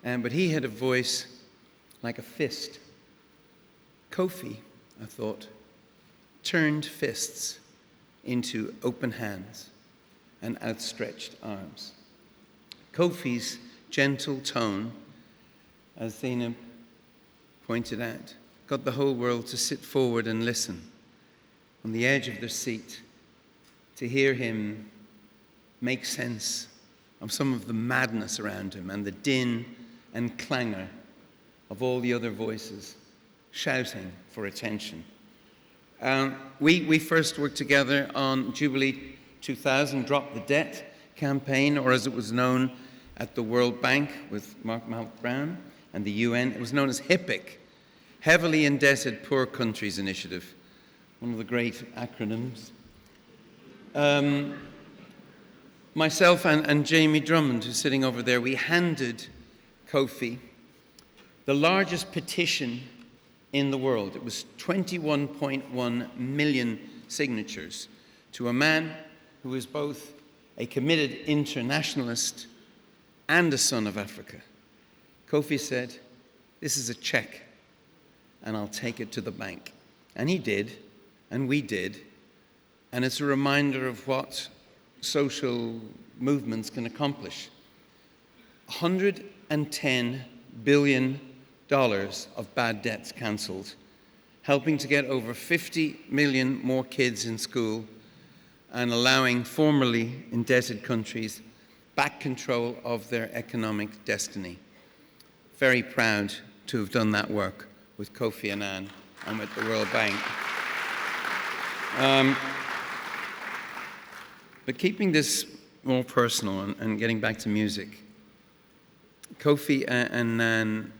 A: but he had a voice like a fist. Kofi, I thought, turned fists into open hands and outstretched arms. Kofi's gentle tone, as Zeinab pointed out, got the whole world to sit forward and listen on the edge of their seat to hear him make sense of some of the madness around him and the din and clangor of all the other voices shouting for attention. We first worked together on Jubilee 2000, Drop the Debt campaign, or as it was known at the World Bank with Malloch-Brown and the UN, it was known as HIPIC, Heavily Indebted Poor Countries Initiative, one of the great acronyms. Myself and Jamie Drummond, who's sitting over there, we handed Kofi the largest petition in the world. It was 21.1 million signatures to a man who is both a committed internationalist and a son of Africa. Kofi said, this is a check, and I'll take it to the bank. And he did, and we did, and it's a reminder of what social movements can accomplish. $110 billion of bad debts cancelled, helping to get over 50 million more kids in school and allowing formerly indebted countries back control of their economic destiny. Very proud to have done that work with Kofi Annan and with the World Bank. But keeping this more personal and getting back to music, Kofi Annan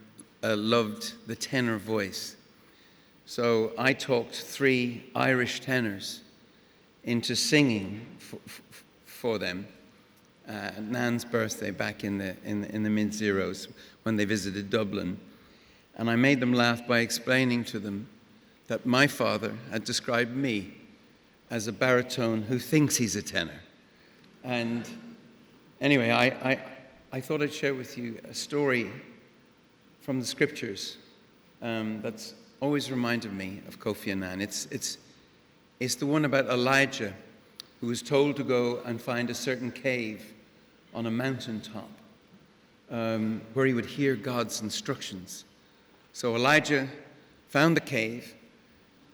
A: loved the tenor voice. So I talked 3 Irish tenors into singing for them at Nan's birthday back in the mid-zeros when they visited Dublin. And I made them laugh by explaining to them that my father had described me as a baritone who thinks he's a tenor. And anyway, I thought I'd share with you a story from the scriptures that's always reminded me of Kofi Annan. It's the one about Elijah, who was told to go and find a certain cave on a mountaintop where he would hear God's instructions. So Elijah found the cave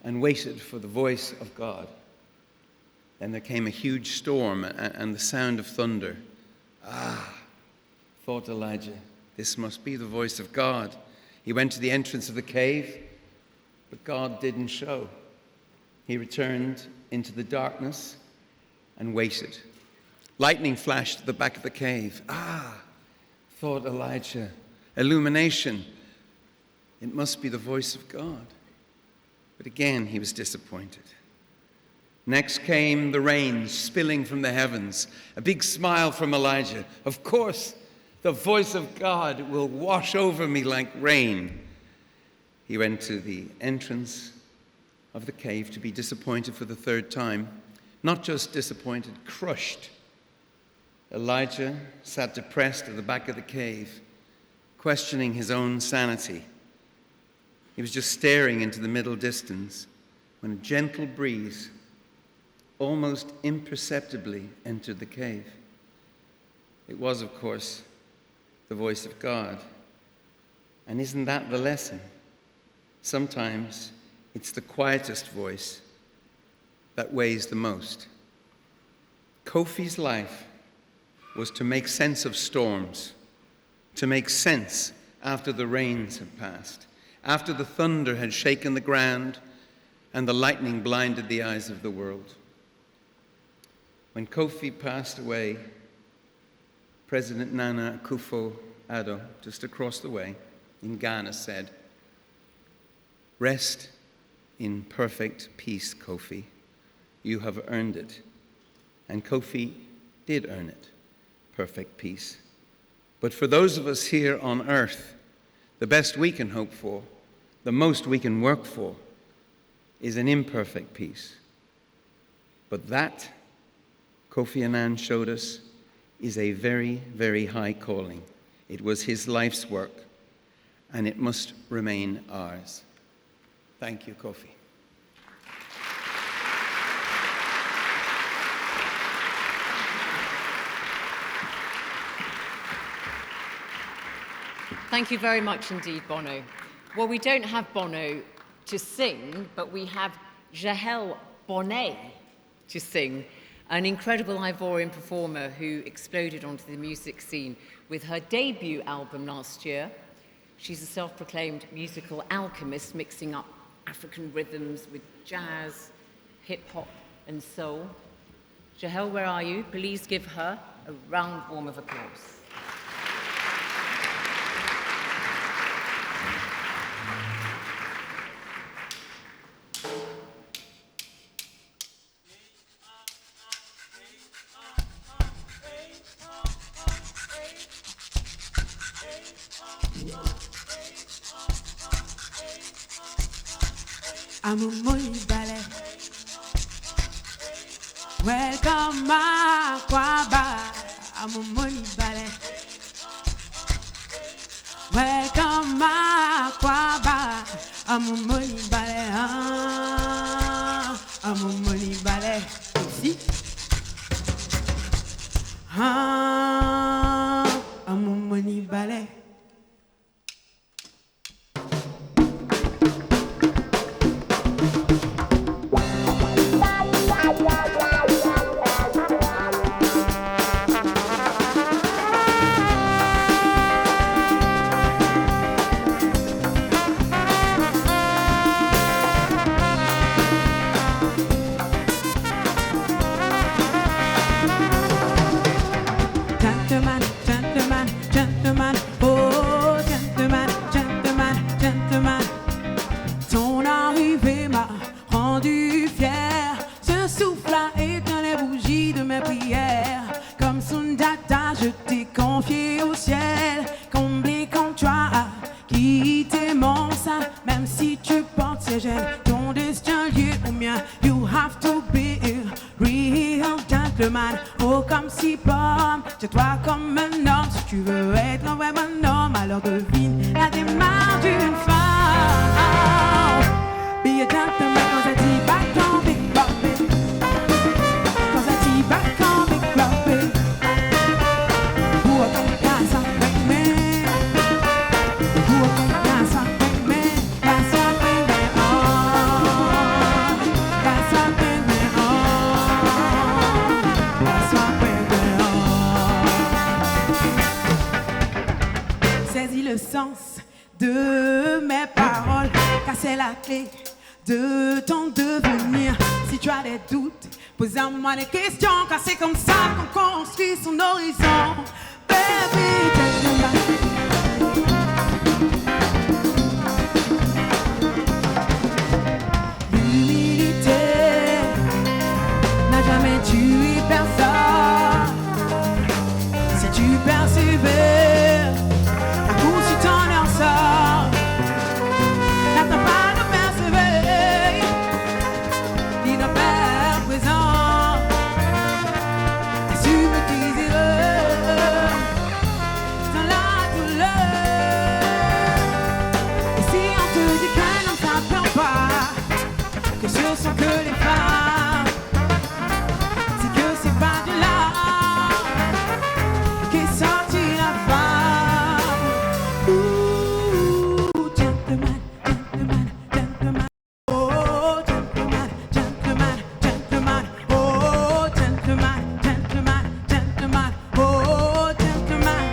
A: and waited for the voice of God. Then there came a huge storm and the sound of thunder. Thought Elijah, this must be the voice of God. He went to the entrance of the cave, but God didn't show. He returned into the darkness and waited. Lightning flashed at the back of the cave. Thought Elijah, illumination. It must be the voice of God. But again, he was disappointed. Next came the rain spilling from the heavens. A big smile from Elijah. Of course, the voice of God will wash over me like rain. He went to the entrance of the cave to be disappointed for the 3rd time. Not just disappointed, crushed. Elijah sat depressed at the back of the cave, questioning his own sanity. He was just staring into the middle distance when a gentle breeze almost imperceptibly entered the cave. It was, of course, the voice of God. And isn't that the lesson? Sometimes it's the quietest voice that weighs the most. Kofi's life was to make sense of storms, to make sense after the rains had passed, after the thunder had shaken the ground, and the lightning blinded the eyes of the world. When Kofi passed away, President Nana Akufo-Addo, just across the way in Ghana, said, "Rest in perfect peace, Kofi. You have earned it." And Kofi did earn it, perfect peace. But for those of us here on earth, the best we can hope for, the most we can work for, is an imperfect peace. But that, Kofi Annan showed us, is a very, very high calling. It was his life's work, and it must remain ours. Thank you, Kofi.
B: Thank you very much indeed, Bono. Well, we don't have Bono to sing, but we have Jahel Bonnet to sing, an incredible Ivorian performer who exploded onto the music scene with her debut album last year. She's a self-proclaimed musical alchemist, mixing up African rhythms with jazz, hip-hop, and soul. Jahel, where are you? Please give her a round warm of applause.
F: Amumoni ballet. Welcome my kwaba. Amumoni ballet. Welcome my kwaba. Amumoni ballet. Amumoni ballet. Ici. Amumoni ballet. Oh, comme si pomme, tiens-toi comme un homme. Si tu veux être vraiment un homme, alors devine la démarche d'une femme. Be a gentleman quand ça dit back on big Bobby. Quand ça dit back on big Bobby. Pour qu'on casse avec me. Pour qu'on casse avec me. Casse avec me, oh. Casse avec me, oh. Saisis le sens de mes paroles, car c'est la clé de ton devenir. Si tu as des doutes, pose-moi des questions, car c'est comme ça qu'on construit son horizon. Baby, l'humilité n'a jamais tué personne. Si tu persévères, à coup si ton heure sort, n'attends pas de persévérer, ni de faire présent. Assume tes erreurs dans la douleur. Et si on te dit qu'un homme t'apprend pas, que ce sont que les femmes, c'est que c'est pas de là qu'est sortie la femme. Ooh, gentleman, gentleman, gentleman. Oh, gentleman, gentleman, gentleman. Oh, gentleman, gentleman, gentleman. Oh, gentleman.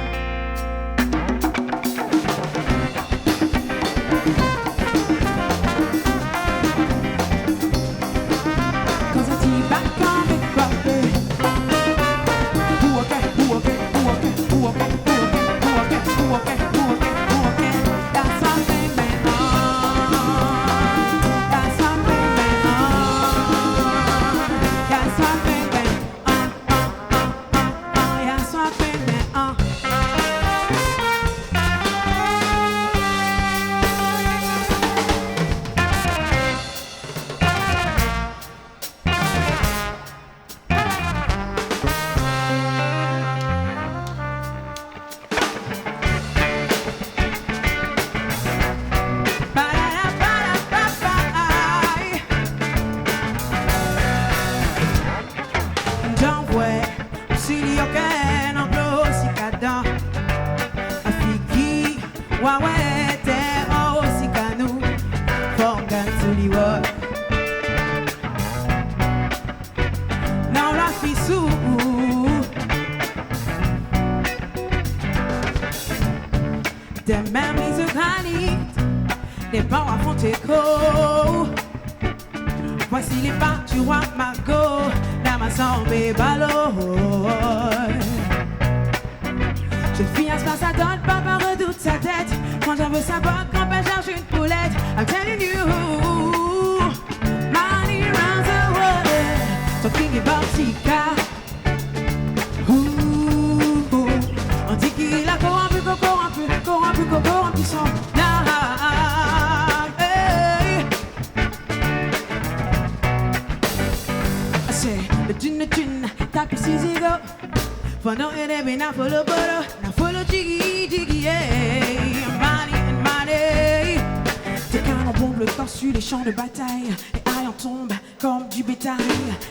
F: organes sous les words. Non, la fille sous. Des mêmes mises de granit, des bancs à fond écho. Voici les pas du roi Margot, la maçon et ballot. Jeune fille à ce pas, ça donne, papa redoute sa tête. Quand j'en veux sa botte, quand ben cherche une poulette. I'm telling you, money runs the world. Talking about Tika. On dit qu'il a corrompu son âme. Hey. C'est le tune, tape ses ego. Pendant qu'il est bien, faut le bolo, faut le jiggy, yeah. Money. Tes canons bombent le torse sur les champs de bataille. Les haillons tombent comme du bétail.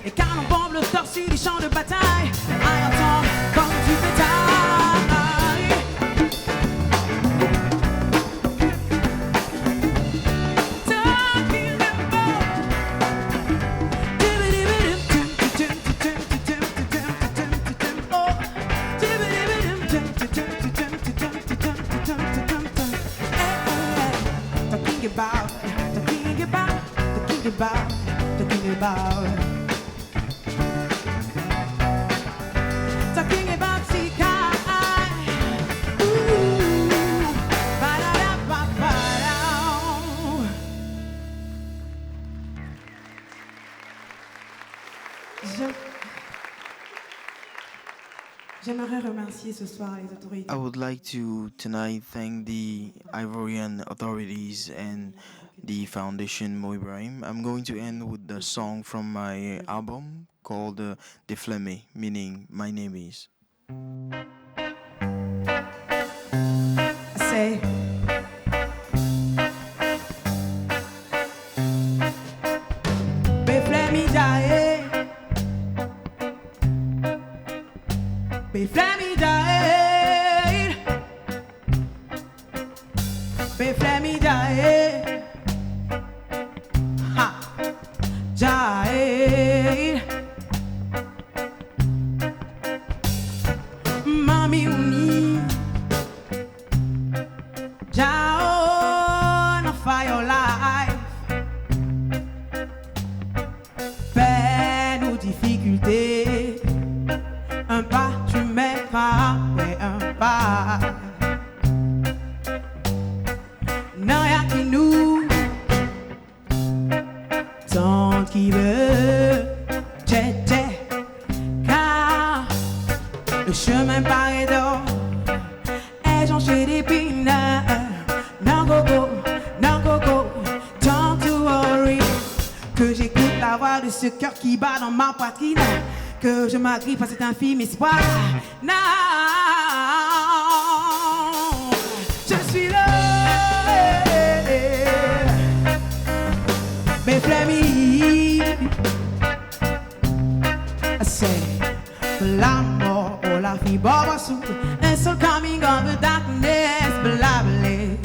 F: Les canons bombent le torse sur les champs de bataille. Les haillons tombent comme du bétail. Talking about Sika. J'aimerais remercier ce soir les autorités.
S: I would like to tonight thank the Ivorian authorities and the foundation Mo Ibrahim. I'm going to end with the song from my album called Defleme, meaning my name is.
F: Say Beflemi jae Beflemi jae Beflemi jae Ha jae Mami uni Jao no for your life Peine ou difficulté Un pas tu mettras après un pas Non y'a qui nous Tant qui veut Car le chemin paraît d'or Et j'en chez des pines Non coco Don't to worry Que j'écoute la voix de ce cœur qui bat dans ma poitrine Que je m'agrippe à cet infime espoir Non Je suis là Mes flammes C'est l'amour ou la fille boba sous And so coming of the darkness Blably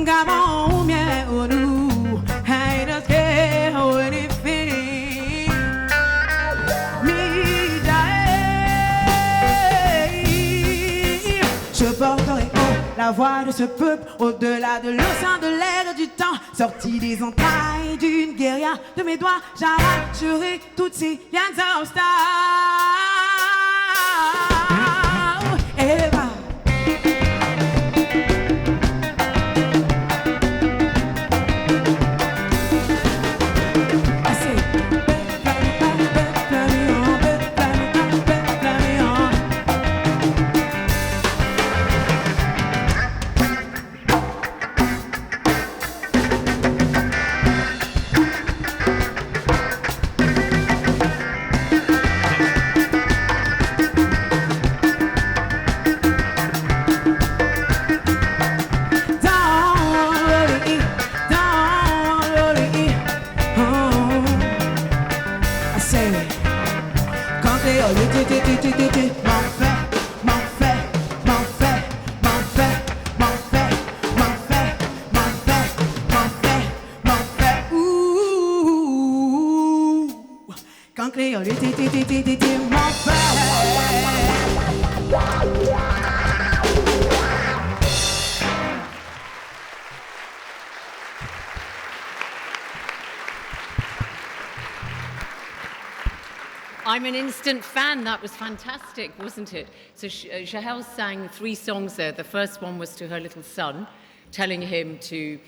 F: Gabon ou miel ou nous I don't care how anything Je porterai haut la voix de ce peuple Au-delà de l'océan, de l'air et du temps Sorti des entrailles d'une guérilla De mes doigts, j'arracherai toutes ces liens of stars Et bah en créole, t'es mon père.
B: I'm an instant fan. That was fantastic, wasn't it? So Jahel sang 3 songs there. The first one was to her little son, telling him to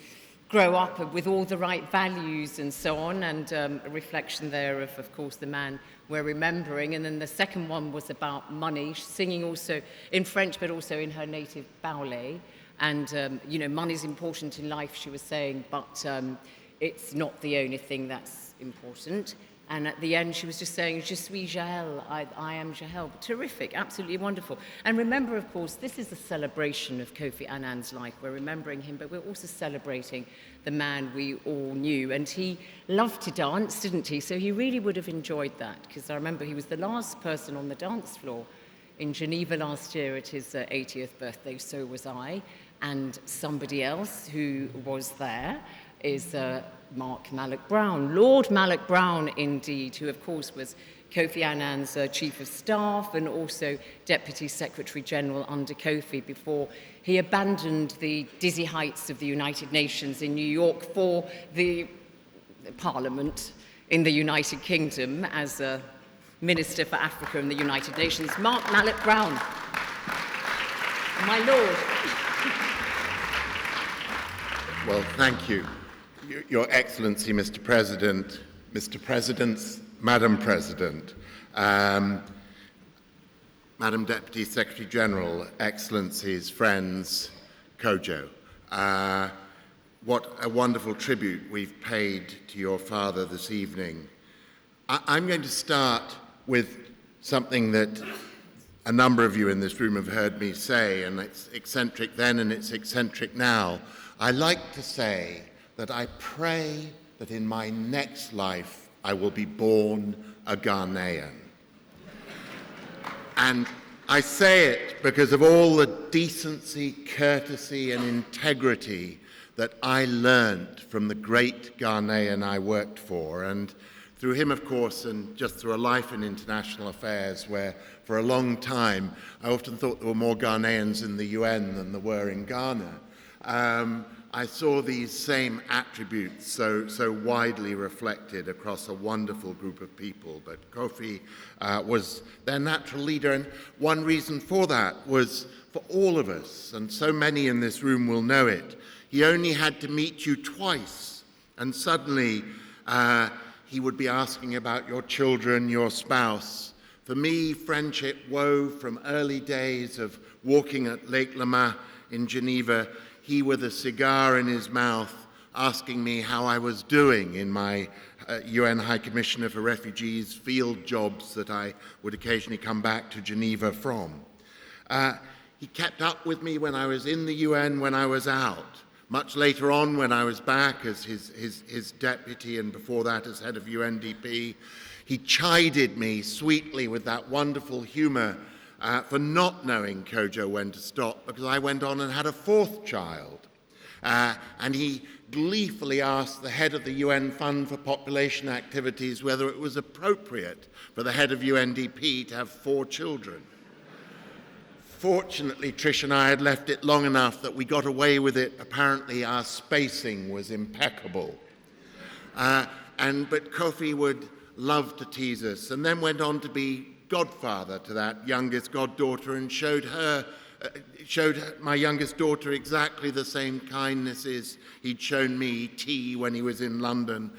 B: grow up with all the right values and so on, and a reflection there of course, the man we're remembering. And then the second one was about money, singing also in French, but also in her native Baoulé. And, you know, money's important in life, she was saying, but it's not the only thing that's important. And at the end, she was just saying, Je suis Jahel, I am Jahel. Terrific, absolutely wonderful. And remember, of course, this is a celebration of Kofi Annan's life. We're remembering him, but we're also celebrating the man we all knew. And he loved to dance, didn't he? So he really would have enjoyed that, because I remember he was the last person on the dance floor in Geneva last year at his 80th birthday. So was I. And somebody else who was there is Malloch-Brown, Lord Malloch-Brown, indeed, who, of course, was Kofi Annan's Chief of Staff and also Deputy Secretary General under Kofi before he abandoned the dizzy heights of the United Nations in New York for the Parliament in the United Kingdom as a Minister for Africa in the United Nations. Malloch-Brown, my Lord.
G: Well, thank you. Your Excellency, Mr. President, Mr. Presidents, Madam President, Madam Deputy Secretary General, Excellencies, friends, Kojo. What a wonderful tribute we've paid to your father this evening. I'm going to start with something that a number of you in this room have heard me say, and it's eccentric then and it's eccentric now. I like to say that I pray that in my next life I will be born a Ghanaian. And I say it because of all the decency, courtesy, and integrity that I learned from the great Ghanaian I worked for. And through him, of course, and just through a life in international affairs where for a long time I often thought there were more Ghanaians in the UN than there were in Ghana. I saw these same attributes so widely reflected across a wonderful group of people. But Kofi was their natural leader, and one reason for that was for all of us, and so many in this room will know it. He only had to meet you twice, and suddenly he would be asking about your children, your spouse. For me, friendship wove from early days of walking at Lake Lama in Geneva, he with a cigar in his mouth, asking me how I was doing in my UN High Commissioner for Refugees field jobs that I would occasionally come back to Geneva from. He kept up with me when I was in the UN, when I was out. Much later on, when I was back as his deputy and before that as head of UNDP, he chided me sweetly with that wonderful humor for not knowing, Kojo, when to stop, because I went on and had a 4th child. And he gleefully asked the head of the UN Fund for Population Activities whether it was appropriate for the head of UNDP to have 4 children. Fortunately, Trish and I had left it long enough that we got away with it. Apparently, our spacing was impeccable. But Kofi would love to tease us, and then went on to be godfather to that youngest goddaughter and showed my youngest daughter exactly the same kindnesses he'd shown me, tea when he was in London,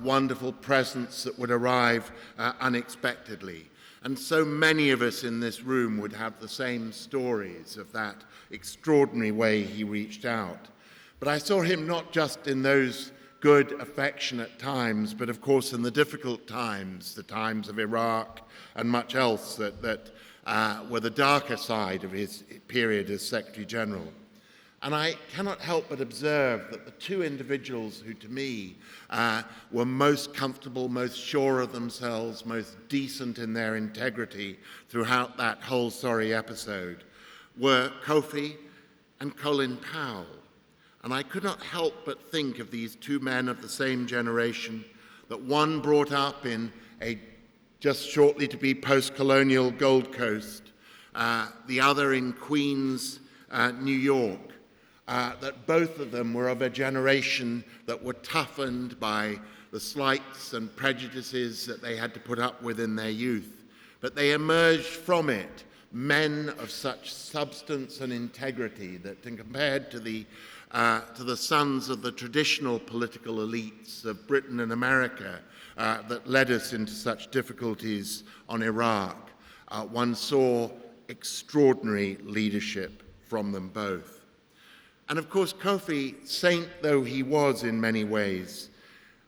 G: wonderful presents that would arrive unexpectedly. And so many of us in this room would have the same stories of that extraordinary way he reached out. But I saw him not just in those good, affectionate times, but of course in the difficult times, the times of Iraq and much else that were the darker side of his period as Secretary General. And I cannot help but observe that the 2 individuals who to me were most comfortable, most sure of themselves, most decent in their integrity throughout that whole sorry episode were Kofi and Colin Powell. And I could not help but think of these 2 men of the same generation, that one brought up in a just shortly to be post-colonial Gold Coast, the other in Queens, New York, that both of them were of a generation that were toughened by the slights and prejudices that they had to put up with in their youth. But they emerged from it men of such substance and integrity that, compared to the sons of the traditional political elites of Britain and America that led us into such difficulties on Iraq, one saw extraordinary leadership from them both. And of course, Kofi, saint though he was in many ways,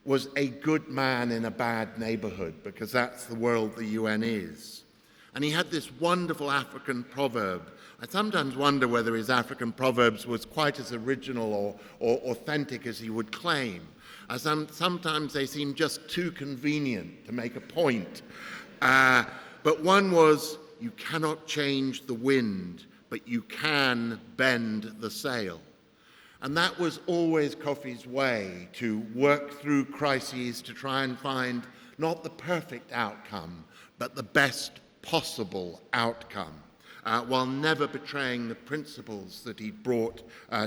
G: was a good man in a bad neighborhood, because that's the world the UN is. And he had this wonderful African proverb. I sometimes wonder whether his African proverbs was quite as original or authentic as he would claim. Sometimes they seem just too convenient to make a point. But one was, you cannot change the wind, but you can bend the sail. And that was always Kofi's way, to work through crises to try and find not the perfect outcome, but the best possible outcome, while never betraying the principles that he brought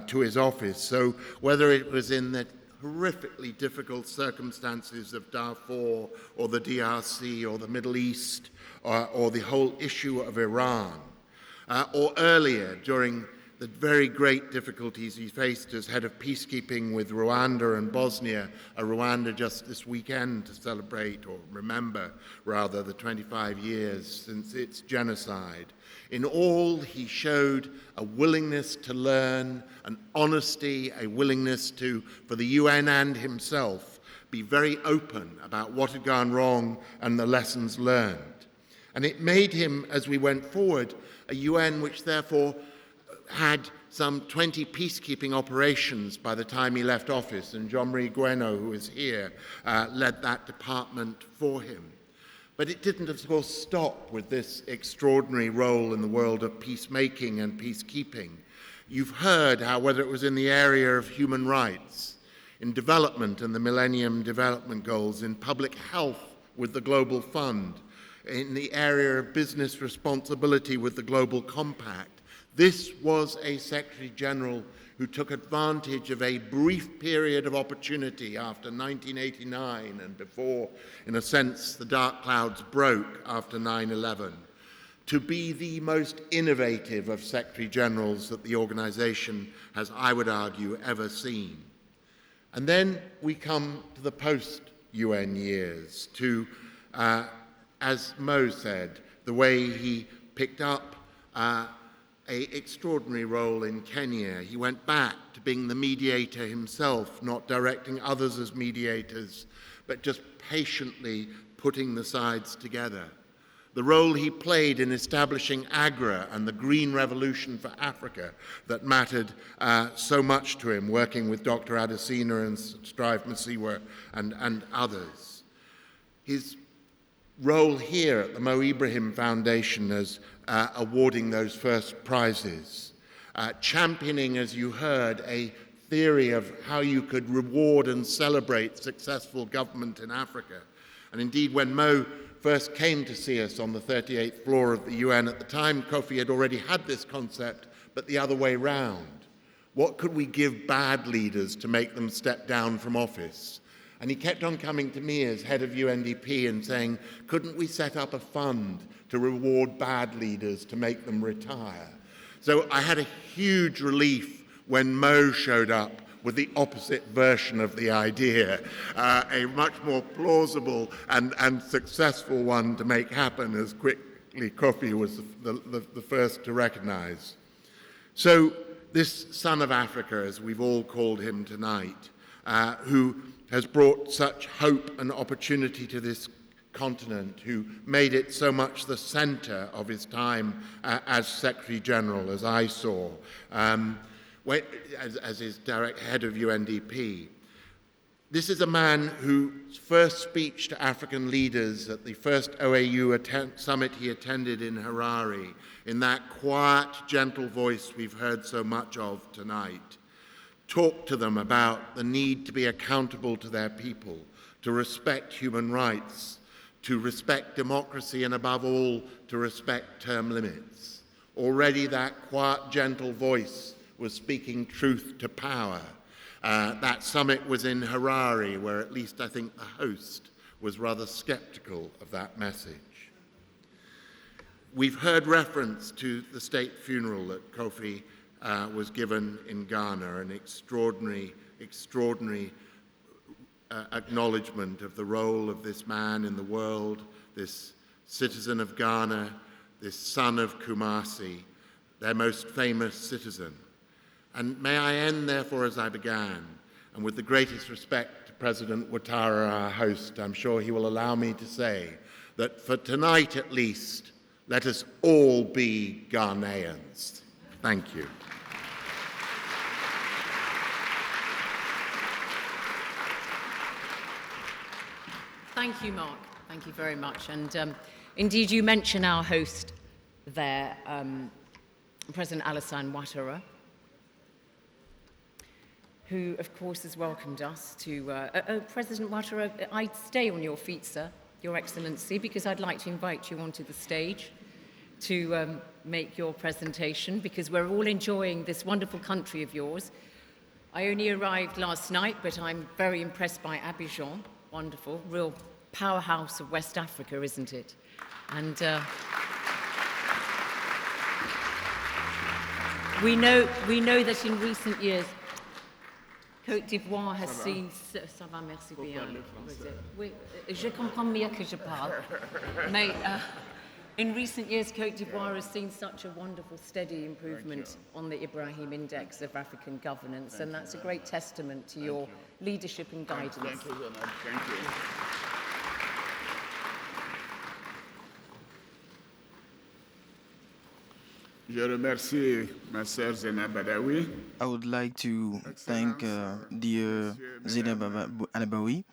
G: to his office. So whether it was in the horrifically difficult circumstances of Darfur or the DRC or the Middle East or the whole issue of Iran, or earlier during the very great difficulties he faced as head of peacekeeping with Rwanda and Bosnia, Rwanda just this weekend to celebrate, or remember rather, the 25 years since its genocide. In all, he showed a willingness to learn, an honesty, a willingness to, for the UN and himself, be very open about what had gone wrong and the lessons learned. And it made him, as we went forward, a UN which therefore had some 20 peacekeeping operations by the time he left office, and Jean-Marie Gueno, who is here, led that department for him. But it didn't, of course, stop with this extraordinary role in the world of peacemaking and peacekeeping. You've heard how, whether it was in the area of human rights, in development and the Millennium Development Goals, in public health with the Global Fund, in the area of business responsibility with the Global Compact, this was a Secretary General who took advantage of a brief period of opportunity after 1989 and before, in a sense, the dark clouds broke after 9/11, to be the most innovative of Secretary Generals that the organization has, I would argue, ever seen. And then we come to the post-UN years, to, as Mo said, the way he picked up an extraordinary role in Kenya. He went back to being the mediator himself, not directing others as mediators, but just patiently putting the sides together. The role he played in establishing AGRA and the Green Revolution for Africa that mattered so much to him, working with Dr. Adesina and Strive Masiwa and others. His role here at the Mo Ibrahim Foundation as awarding those first prizes, championing, as you heard, a theory of how you could reward and celebrate successful government in Africa. And indeed, when Mo first came to see us on the 38th floor of the UN, at the time Kofi had already had this concept, but the other way round. What could we give bad leaders to make them step down from office? And he kept on coming to me as head of UNDP and saying, couldn't we set up a fund to reward bad leaders to make them retire? So I had a huge relief when Mo showed up with the opposite version of the idea, a much more plausible and successful one to make happen, as quickly Kofi was the first to recognize. So this son of Africa, as we've all called him tonight, who has brought such hope and opportunity to this continent, who made it so much the center of his time as Secretary General, as I saw, as his direct head of UNDP. This is a man whose first speech to African leaders at the first OAU summit he attended in Harare, in that quiet, gentle voice we've heard so much of tonight, talked to them about the need to be accountable to their people, to respect human rights, to respect democracy and above all to respect term limits. Already that quiet, gentle voice was speaking truth to power. That summit was in Harare, where at least I think the host was rather skeptical of that message. We've heard reference to the state funeral that Kofi was given in Ghana, an extraordinary acknowledgement of the role of this man in the world, this citizen of Ghana, this son of Kumasi, their most famous citizen. And may I end, therefore, as I began, and with the greatest respect to President Ouattara, our host, I'm sure he will allow me to say that for tonight at least, let us all be Ghanaians. Thank you.
B: Thank you, Mark. Thank you very much. And indeed, you mention our host there, President Alassane Ouattara, who, of course, has welcomed us to... President Ouattara, I'd stay on your feet, sir, Your Excellency, because I'd like to invite you onto the stage to make your presentation, because we're all enjoying this wonderful country of yours. I only arrived last night, but I'm very impressed by Abidjan. Wonderful, real powerhouse of West Africa, isn't it? And we know that in recent years, Côte d'Ivoire has seen... Ça va, merci bien. Oui, je comprends mieux que je parle. Mais in recent years, Côte d'Ivoire has seen such a wonderful, steady improvement on the Ibrahim Index of African governance, and that's a great testament to your leadership and guidance.
H: Thank you, Zeinab. Thank you. Je remercie ma sœur Zeinab Badawi.
S: I would like to thank dear Zeinab Badawi,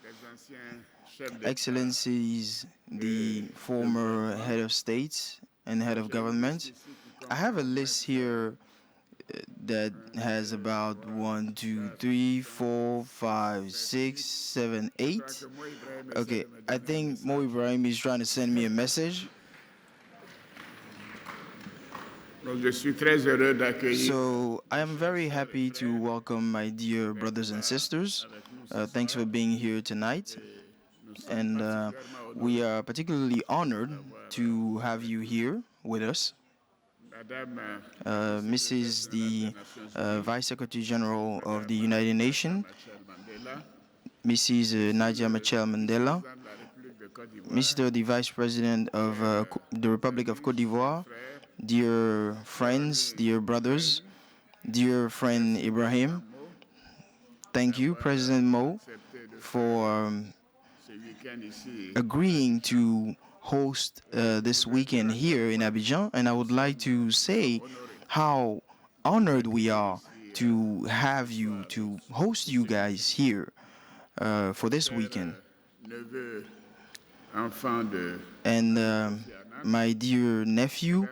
S: Excellencies, the former head of state and head of government. I have a list here that has about 1, 2, 3, 4, 5, 6, 7, 8. Okay, I think Mo Ibrahim is trying to send me a message. So I am very happy to welcome my dear brothers and sisters. Thanks for being here tonight. And we are particularly honored to have you here with us. Mrs. the Vice Secretary General of the United Nations, Mrs. Nadia Machel Mandela, Mr. the Vice President of the Republic of Côte d'Ivoire, dear friends, dear brothers, dear friend Ibrahim, thank you, President Mo, for agreeing to host this weekend here in Abidjan. And I would like to say how honored we are to have you, to host you guys here for this weekend. And my dear nephew,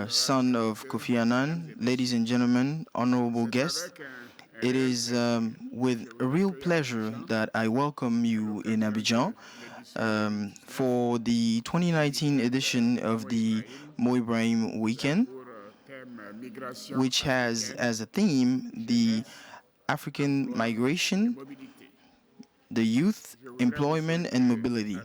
S: son of Kofi Annan, ladies and gentlemen, honorable guests, it is with a real pleasure that I welcome you in Abidjan for the 2019 edition of the Mo Ibrahim Weekend, which has as a theme the African migration, the youth, employment, and mobility.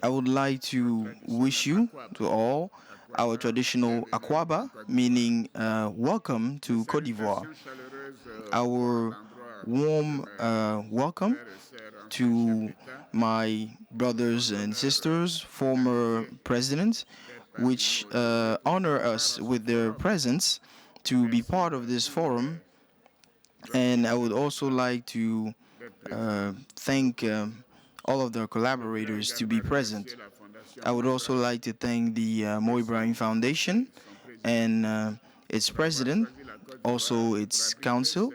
S: I would like to wish you to all our traditional akwaba, meaning welcome to Côte d'Ivoire. Our warm welcome to my brothers and sisters, former presidents, which honor us with their presence to be part of this forum. And I would also like to thank all of their collaborators to be present. I would also like to thank the Mo Ibrahim Foundation and its president, also its council,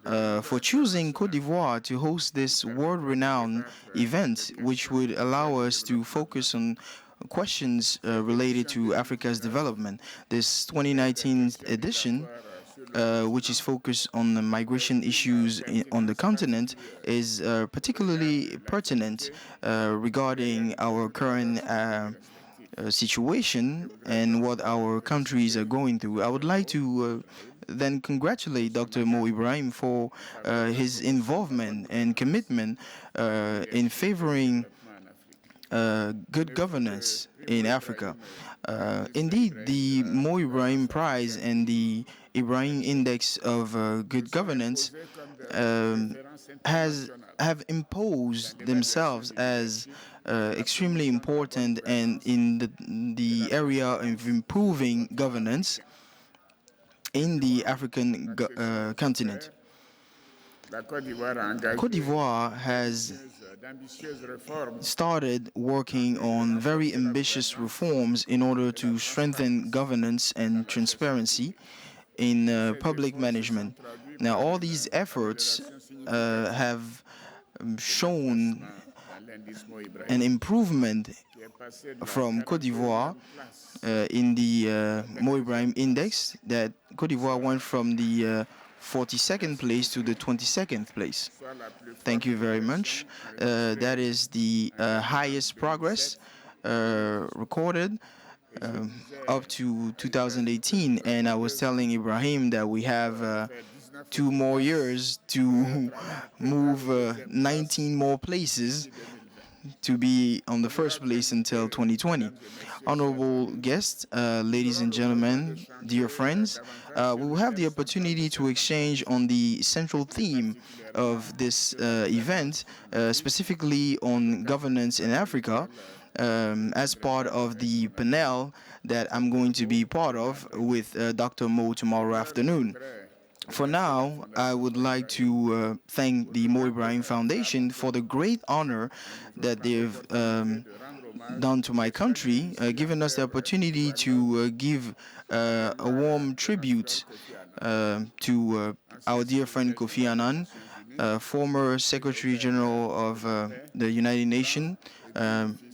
S: for choosing Côte d'Ivoire to host this world-renowned event, which would allow us to focus on questions related to Africa's development. This 2019 edition which is focused on the migration issues on the continent, is particularly pertinent regarding our current situation and what our countries are going through. I would like to then congratulate Dr. Mo Ibrahim for his involvement and commitment in favoring good governance in Africa. Indeed, the Mo Ibrahim Prize and the Ibrahim Index of Good Governance have imposed themselves as extremely important and in the area of improving governance in the African continent. Côte d'Ivoire has started working on very ambitious reforms in order to strengthen governance and transparency in public management. Now, all these efforts have shown an improvement from Côte d'Ivoire in the Mo Ibrahim Index, that Côte d'Ivoire went from the 42nd place to the 22nd place. Thank you very much. That is the highest progress recorded up to 2018. And I was telling Ibrahim that we have 2 more years to move 19 more places to be on the first place until 2020. Honorable guests, ladies and gentlemen, dear friends, we will have the opportunity to exchange on the central theme of this event, specifically on governance in Africa, as part of the panel that I'm going to be part of with Dr. Mo tomorrow afternoon. For now, I would like to thank the Mo Ibrahim Foundation for the great honor that they've done to my country, giving us the opportunity to give a warm tribute to our dear friend Kofi Annan, former Secretary General of the United Nations,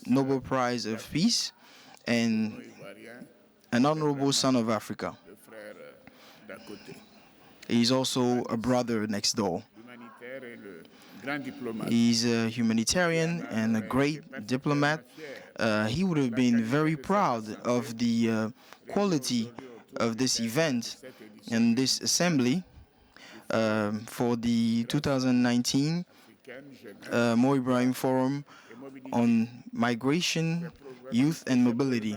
S: Nobel Prize of Peace, and an honorable son of Africa. He's also a brother next door. He's a humanitarian and a great diplomat. He would have been very proud of the quality of this event and this assembly for the 2019 Mo Ibrahim Forum on Migration, Youth and Mobility.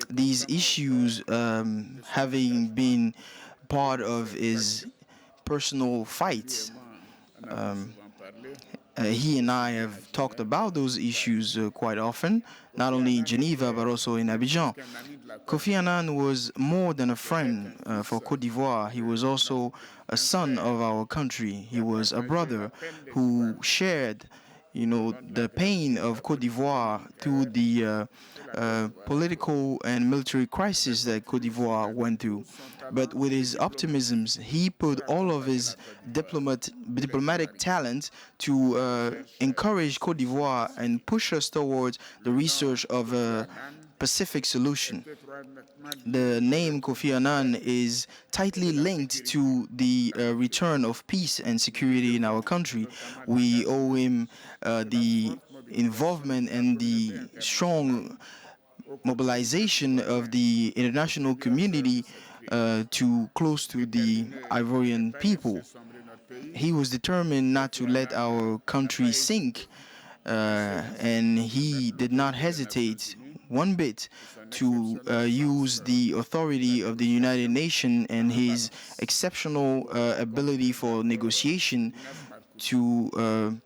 S: These issues having been part of his personal fights. He and I have talked about those issues quite often, not only in Geneva but also in Abidjan. Kofi Annan was more than a friend for Côte d'Ivoire. He was also a son of our country. He was a brother who shared, the pain of Côte d'Ivoire through the political and military crisis that Côte d'Ivoire went through. But with his optimisms, he put all of his diplomatic talent to encourage Côte d'Ivoire and push us towards the research of a Pacific solution. The name Kofi Annan is tightly linked to the return of peace and security in our country. We owe him the involvement and the strong mobilization of the international community to close to the Ivorian people. He was determined not to let our country sink, and he did not hesitate one bit to use the authority of the United Nations and his exceptional ability for negotiation to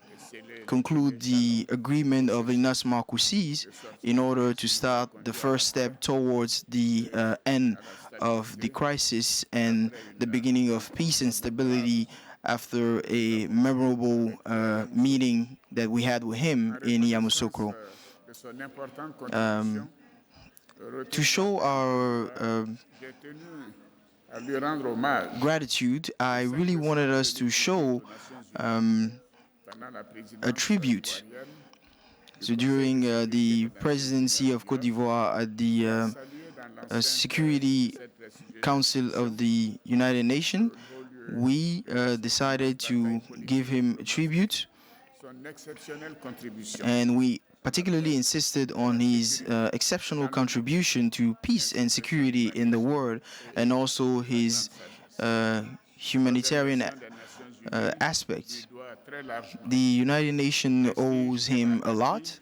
S: conclude the agreement of Inas Marcoussis in order to start the first step towards the end of the crisis and the beginning of peace and stability after a memorable meeting that we had with him in Yamoussoukro. To show our gratitude, I really wanted us to show a tribute. So during the presidency of Côte d'Ivoire at the Security Council of the United Nations, we decided to give him a tribute, and we particularly insisted on his exceptional contribution to peace and security in the world, and also his humanitarian aspects. The United Nations owes him a lot,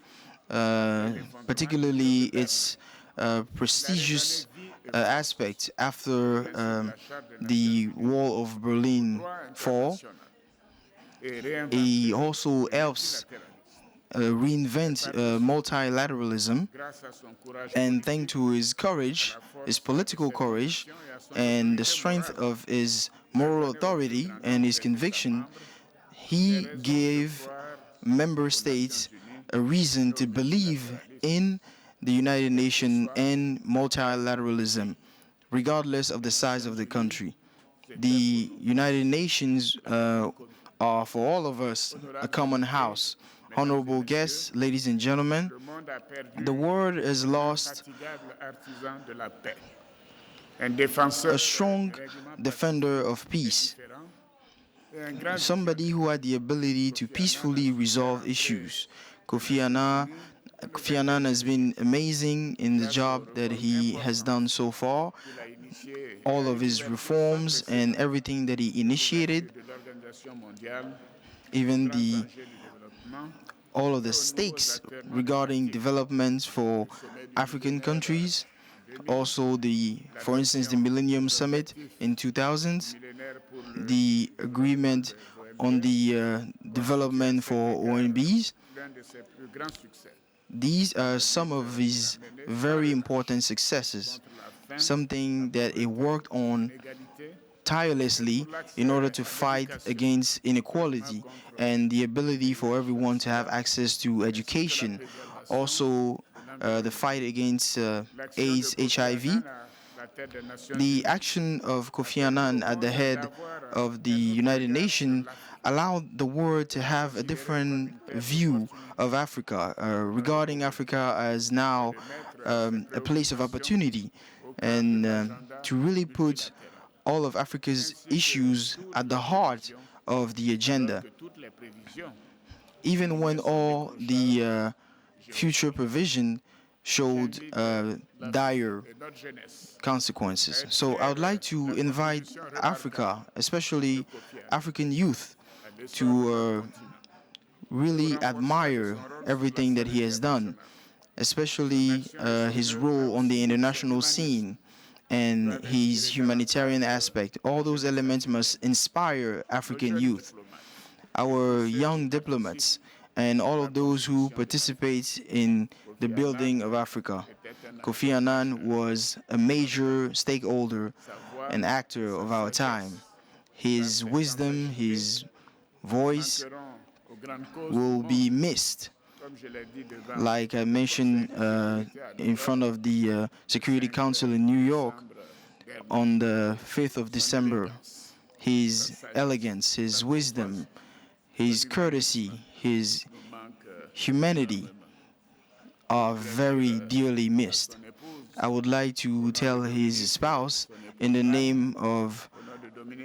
S: particularly its prestigious aspect after the Wall of Berlin fall. He also helps reinvent multilateralism, and thanks to his courage, his political courage, and the strength of his moral authority and his conviction, he gave member states a reason to believe in the United Nations and multilateralism, regardless of the size of the country. The United Nations are, for all of us, a common house. Honorable guests, ladies and gentlemen, the world has lost a strong defender of peace, somebody who had the ability to peacefully resolve issues. Kofi Annan has been amazing in the job that he has done so far. All of his reforms and everything that he initiated, even all of the stakes regarding developments for African countries, also for instance, the Millennium Summit in 2000, the agreement on the development for ONBs. These are some of his very important successes, something that he worked on tirelessly in order to fight against inequality and the ability for everyone to have access to education. Also, the fight against AIDS, HIV. The action of Kofi Annan at the head of the United Nations allowed the world to have a different view of Africa, regarding Africa as now a place of opportunity, and to really put all of Africa's issues at the heart of the agenda. Even when all the future provision showed dire consequences. So I would like to invite Africa, especially African youth, to really admire everything that he has done, especially his role on the international scene and his humanitarian aspect. All those elements must inspire African youth, our young diplomats, and all of those who participate in the building of Africa. Kofi Annan was a major stakeholder and actor of our time. His wisdom, his voice will be missed. Like I mentioned in front of the Security Council in New York on the 5th of December, his elegance, his wisdom, his courtesy, his humanity are very dearly missed. I would like to tell his spouse, in the name of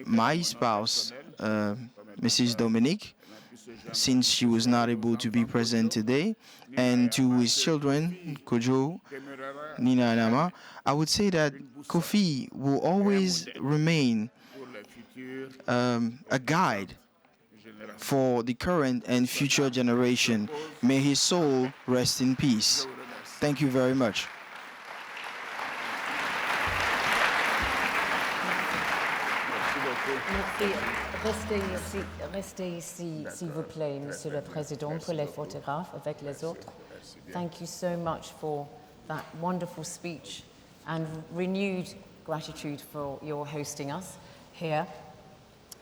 S: my spouse, Mrs. Dominique, since she was not able to be present today, and to his children, Kojo, Nina and Ama, I would say that Kofi will always remain a guide for the current and future generation. May his soul rest in peace. Thank you very much.
B: Restez ici, s'il vous plaît, Monsieur le Président, pour les photographes avec les autres. Thank you so much for that wonderful speech and renewed gratitude for your hosting us here.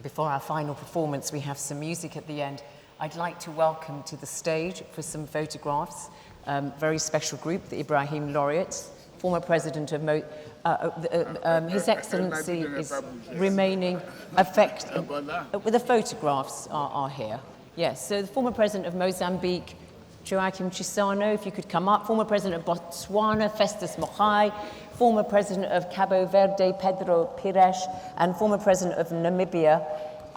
B: Before our final performance, we have some music at the end. I'd like to welcome to the stage for some photographs, very special group, the Ibrahim laureates, former president of His Excellency is remaining the photographs are here. Yes, so the former president of Mozambique, Joachim Chissano, if you could come up, former president of Botswana, Festus Mogai, former president of Cabo Verde, Pedro Pires, and former president of Namibia,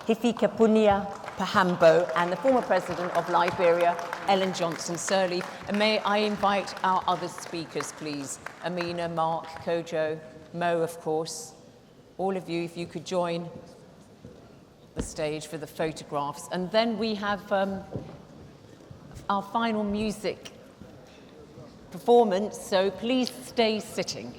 B: Hifikepunye Pohamba, and the former president of Liberia, Ellen Johnson Sirleaf. And may I invite our other speakers, please. Amina, Mark, Kojo, Mo, of course. All of you, if you could join the stage for the photographs. And then we have our final music performance, so please stay sitting.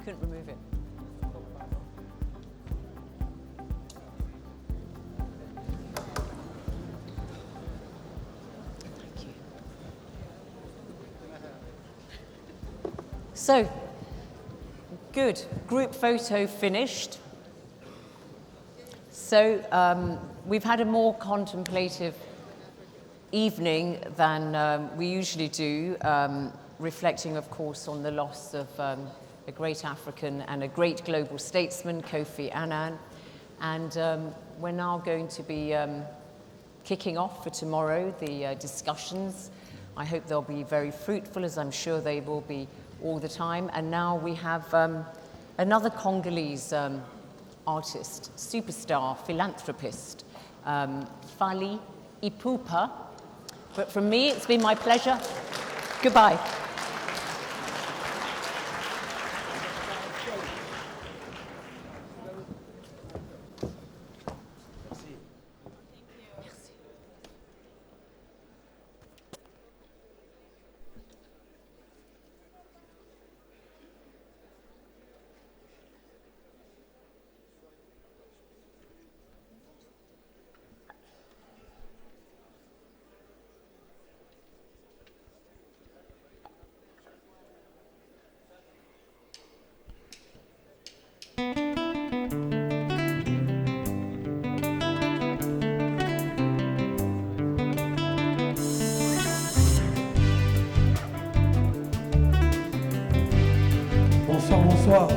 B: Couldn't remove it. Thank you. So, good. Group photo finished. So, we've had a more contemplative evening than we usually do, reflecting, of course, on the loss of a great African and a great global statesman, Kofi Annan. And we're now going to be kicking off for tomorrow the discussions. I hope they'll be very fruitful, as I'm sure they will be all the time. And now we have another Congolese artist, superstar, philanthropist, Fally Ipupa. But from me, it's been my pleasure. Goodbye.
C: Bonsoir.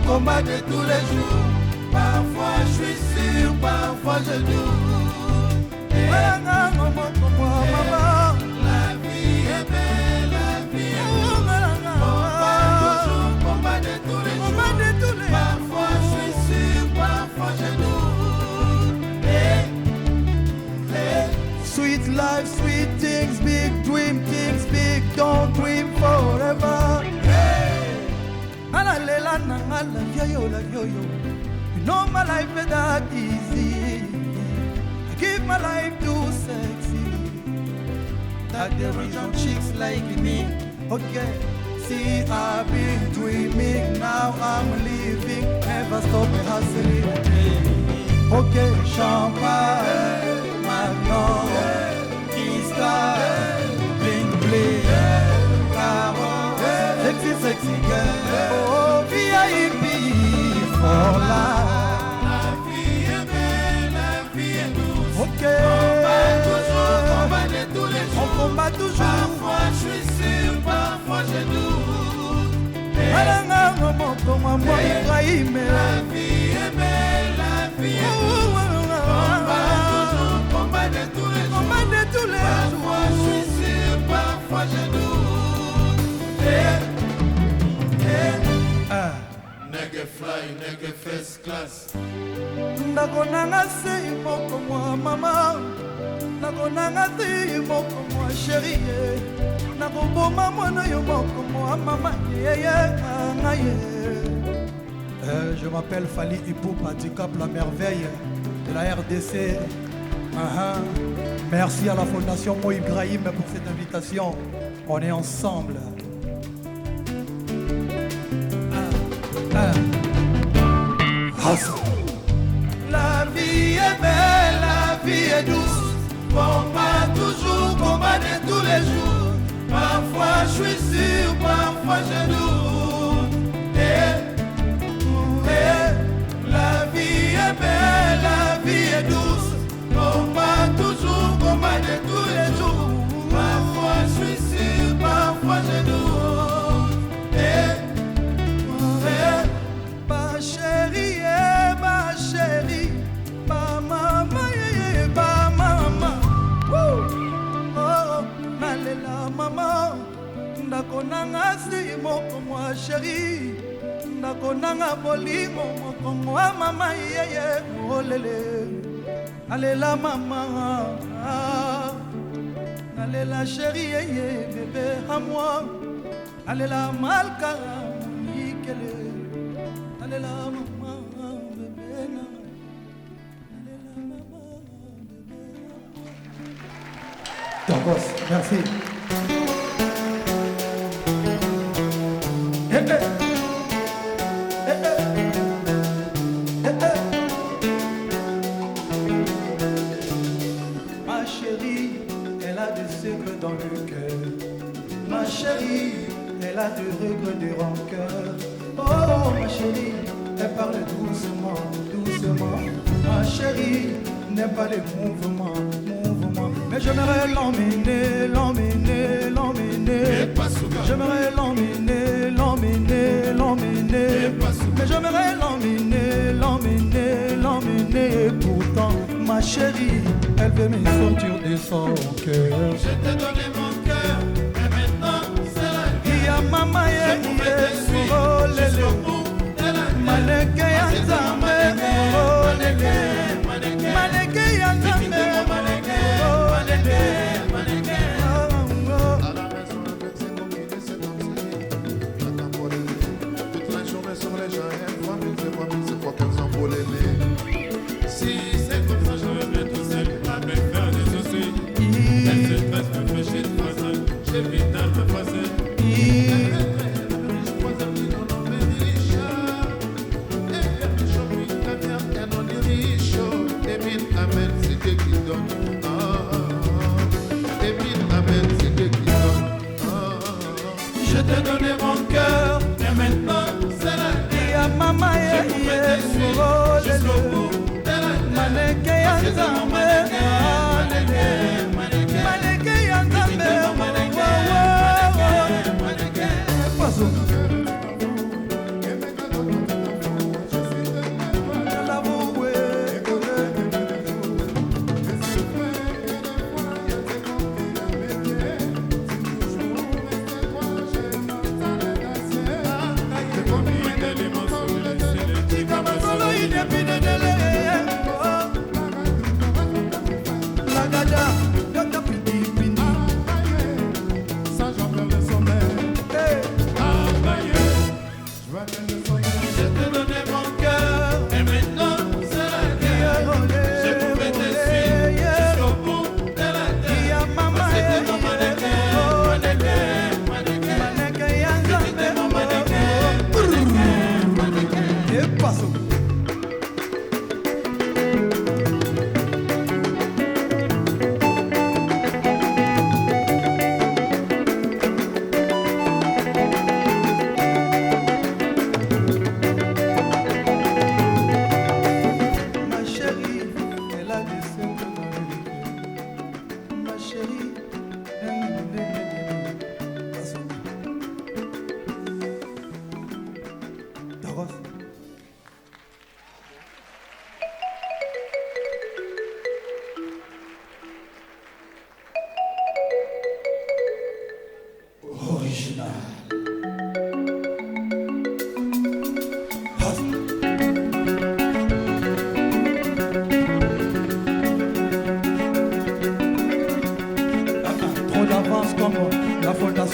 V: Combat de tous les jours,
F: Parfois je suis sûr, parfois je doute. La vie est belle, la vie est douce. Combat de tous les jours. Parfois je suis sûr, parfois je doute. Sweet life, sweet things, big dream things, big don't dream forever. You know my life is that easy. I give my life to sexy. That there is no chicks like me. Okay, see I've been dreaming, now I'm living, never stop hustling. Okay, champagne, Magnum, Easter, bling bling, sexy sexy girl. Oh, VIP for life. La vie est belle, la vie est douce. Ok. On combat de tous les jours. On combat toujours. Parfois je suis sûr, parfois je doute. Ibrahim. La vie est belle, la vie est douce. Combat de tous les jours. Combat de tous les jours. Parfois je suis sûr, parfois je doute. Nigga fly, nigga first class. Nakonanga si moko mwa mama. Nakonanga si moko mwa chérie. Nakoboma mwana yo moko mwa mama. Je m'appelle Fali Ipupa du Cap La Merveille de la RDC. Merci à la Fondation Mo Ibrahim pour cette invitation. On est ensemble. La vie est belle, la vie est douce. Combat toujours, combat de tous les jours. Parfois je suis sûr, parfois je doute. La vie est belle, la vie est douce. Combat toujours, combat de tous les jours. Parfois je suis sûr, parfois je doute. Ma chérie, ma maman, ma maman. Oh, nalela maman. Ndakonanga si moko mwa chérie. Ndakonanga bolimo moko mwa mama yeye. Olele, nalela maman. Nalela chérie yeye, bébé à moi. Nalela malka, nikele. Nalela maman. Boss, merci. Ma chérie, elle a des secrets dans le cœur. Ma chérie, elle a des regrets, des rancœurs. Oh, ma chérie, elle parle doucement, doucement. Ma chérie, n'aime pas les mouvements. Mais j'aimerais l'emmener, l'emmener, l'emmener. J'aimerais l'emmener, l'emmener, l'emmener. Mais j'aimerais l'emmener, l'emmener, l'emmener. Pourtant, ma chérie, elle veut me sortir de son cœur. Je t'ai donné mon cœur, et maintenant c'est la vie. Il y a maman et oh lélé. Maneke yanzame, oh lélé. Maneke yanzame.
C: Si c'est comme ça, je vais mettre tout seul à me faire des soucis. Elle se passe me fait chier de voisin, j'évite à me passer.
F: Je t'ai donné mon cœur, et maintenant c'est la vie. À maman et jusqu'au bout de la maneke yanzame, maneke yanzame,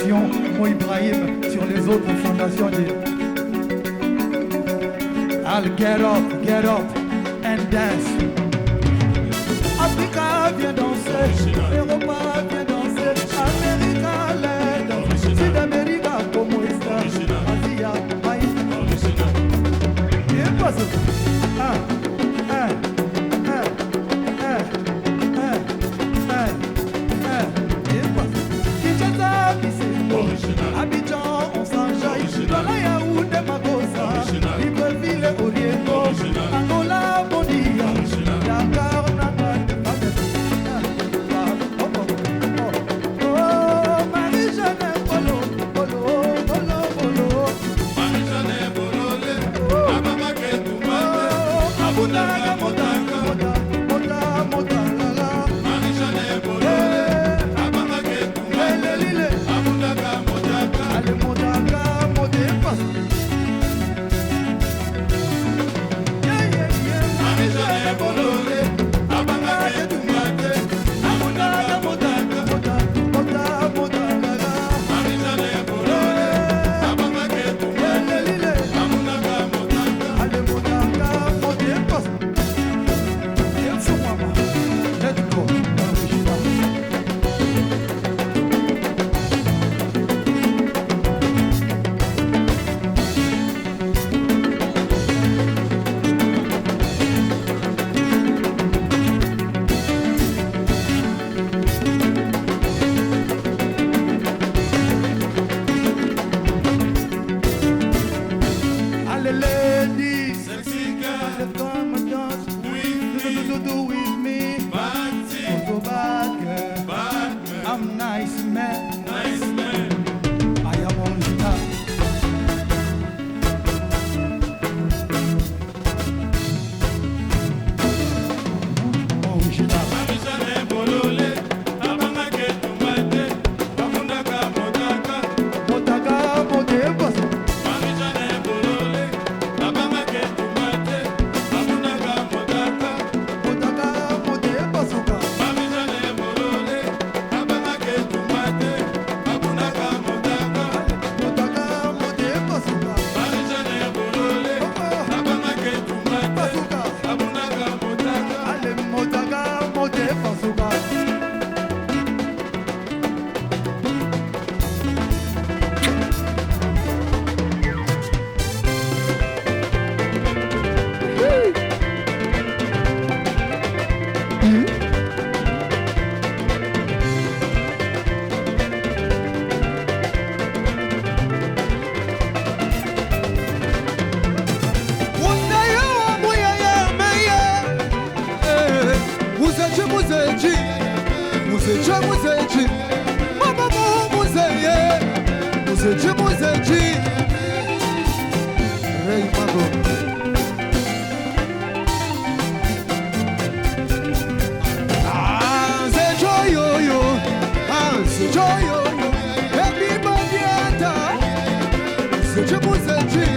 D: fondation, moi Ibrahim sur les autres fondations. I'll get up and dance. Africa vient danser, Europa vient danser, America l'aide, Sud-America como está, Asia, Aïe. Bien passé. Abidjan, on s'enjaille. Dans la Yaoundé, Makosa. Libreville, Oriento. Angola, Bondia. Dakar, Natal, oh, Marie-Jeanne, Bolo, Bolo, Bolo, Bolo. Marie-Jeanne, Bolo, Ababa, Ketumate. Abundaga, Modaga, Moda, Moda, Lala. Marie-Jeanne, Bolo, Ababa, Ketumate. Lele, Abundaga, Modaga, Ale Modaga, Modepas. Marie-Jeanne, Bolo, Ababa, Ketumate. Abundaga, Modaga, Moda, Moda, Lala. Marie-Jeanne, Bolo, Ababa, Ketumate. Lele, Abundaga, Modaga, Ale Modaga, Modepas. Let's go. Allez, ladies, sexy girl, come and dance with me. Go bad girl, I'm nice man, I am original. Modaga, Modebas. Muzeji, mama muzeye, muzeji, Rei Mago. Joyo, everybody enter, muzeji.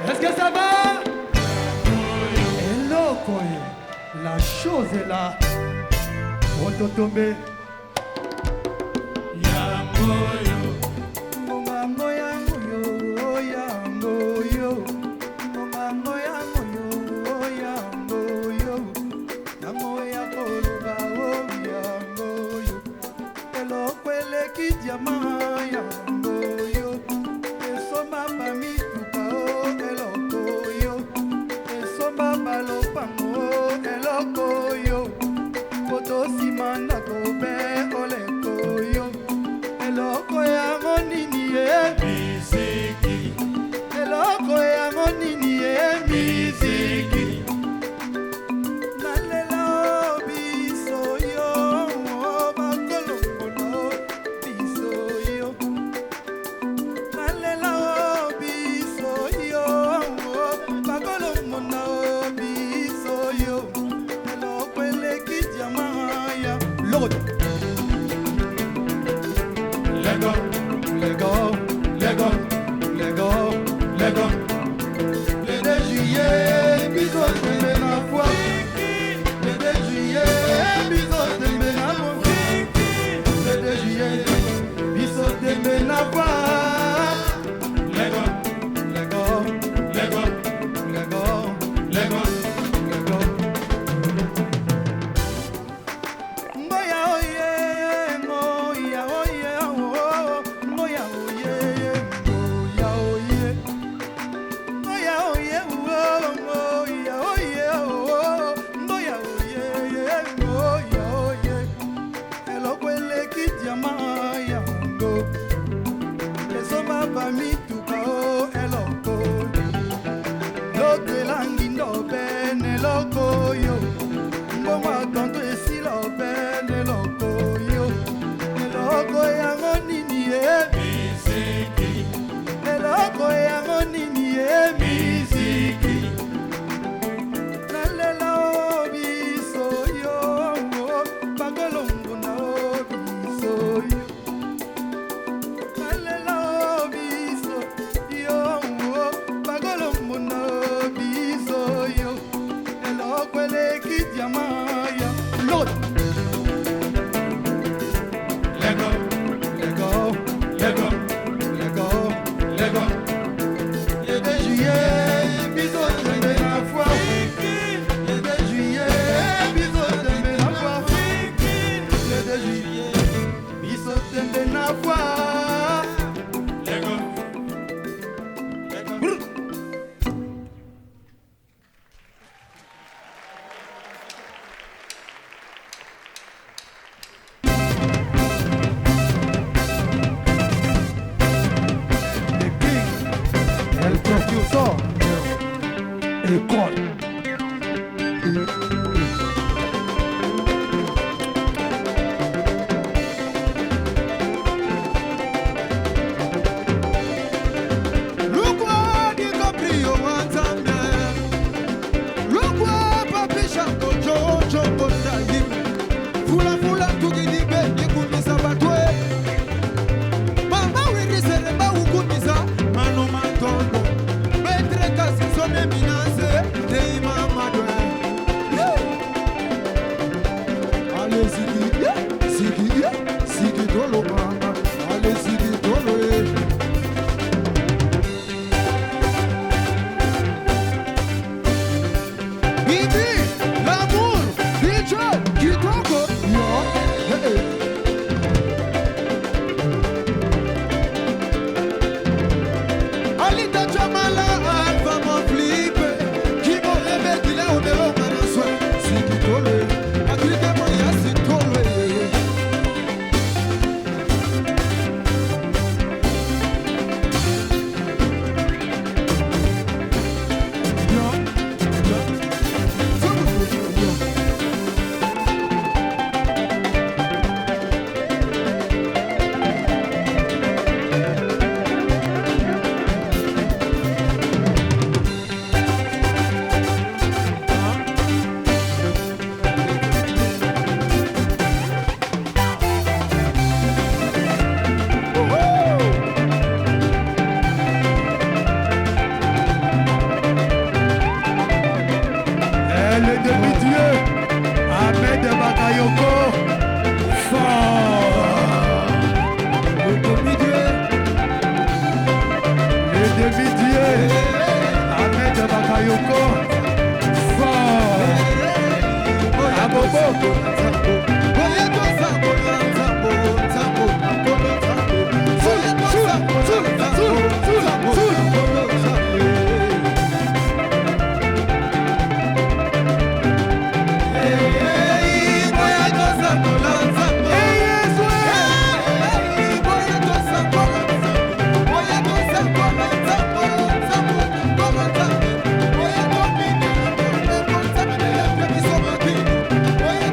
D: Est-ce que ça va? Hello, Koye. La chose est là. On t'a tombé. Go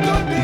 D: Don't be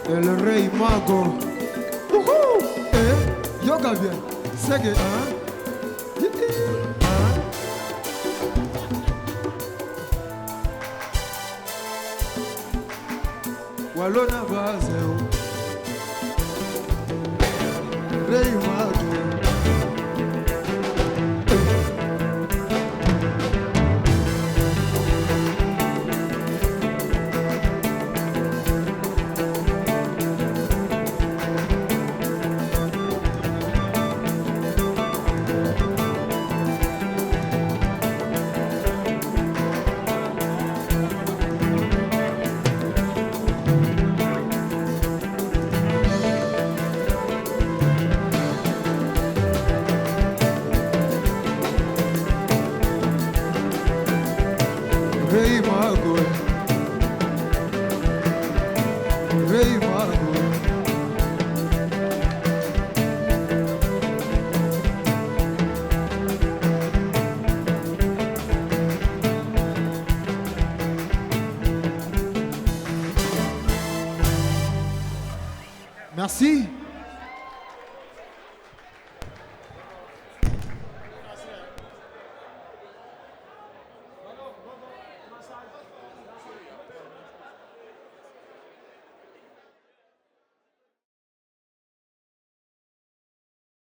D: El rey mago. Yoga bien. Segue. Walona vazeu. Rei mago. Merci.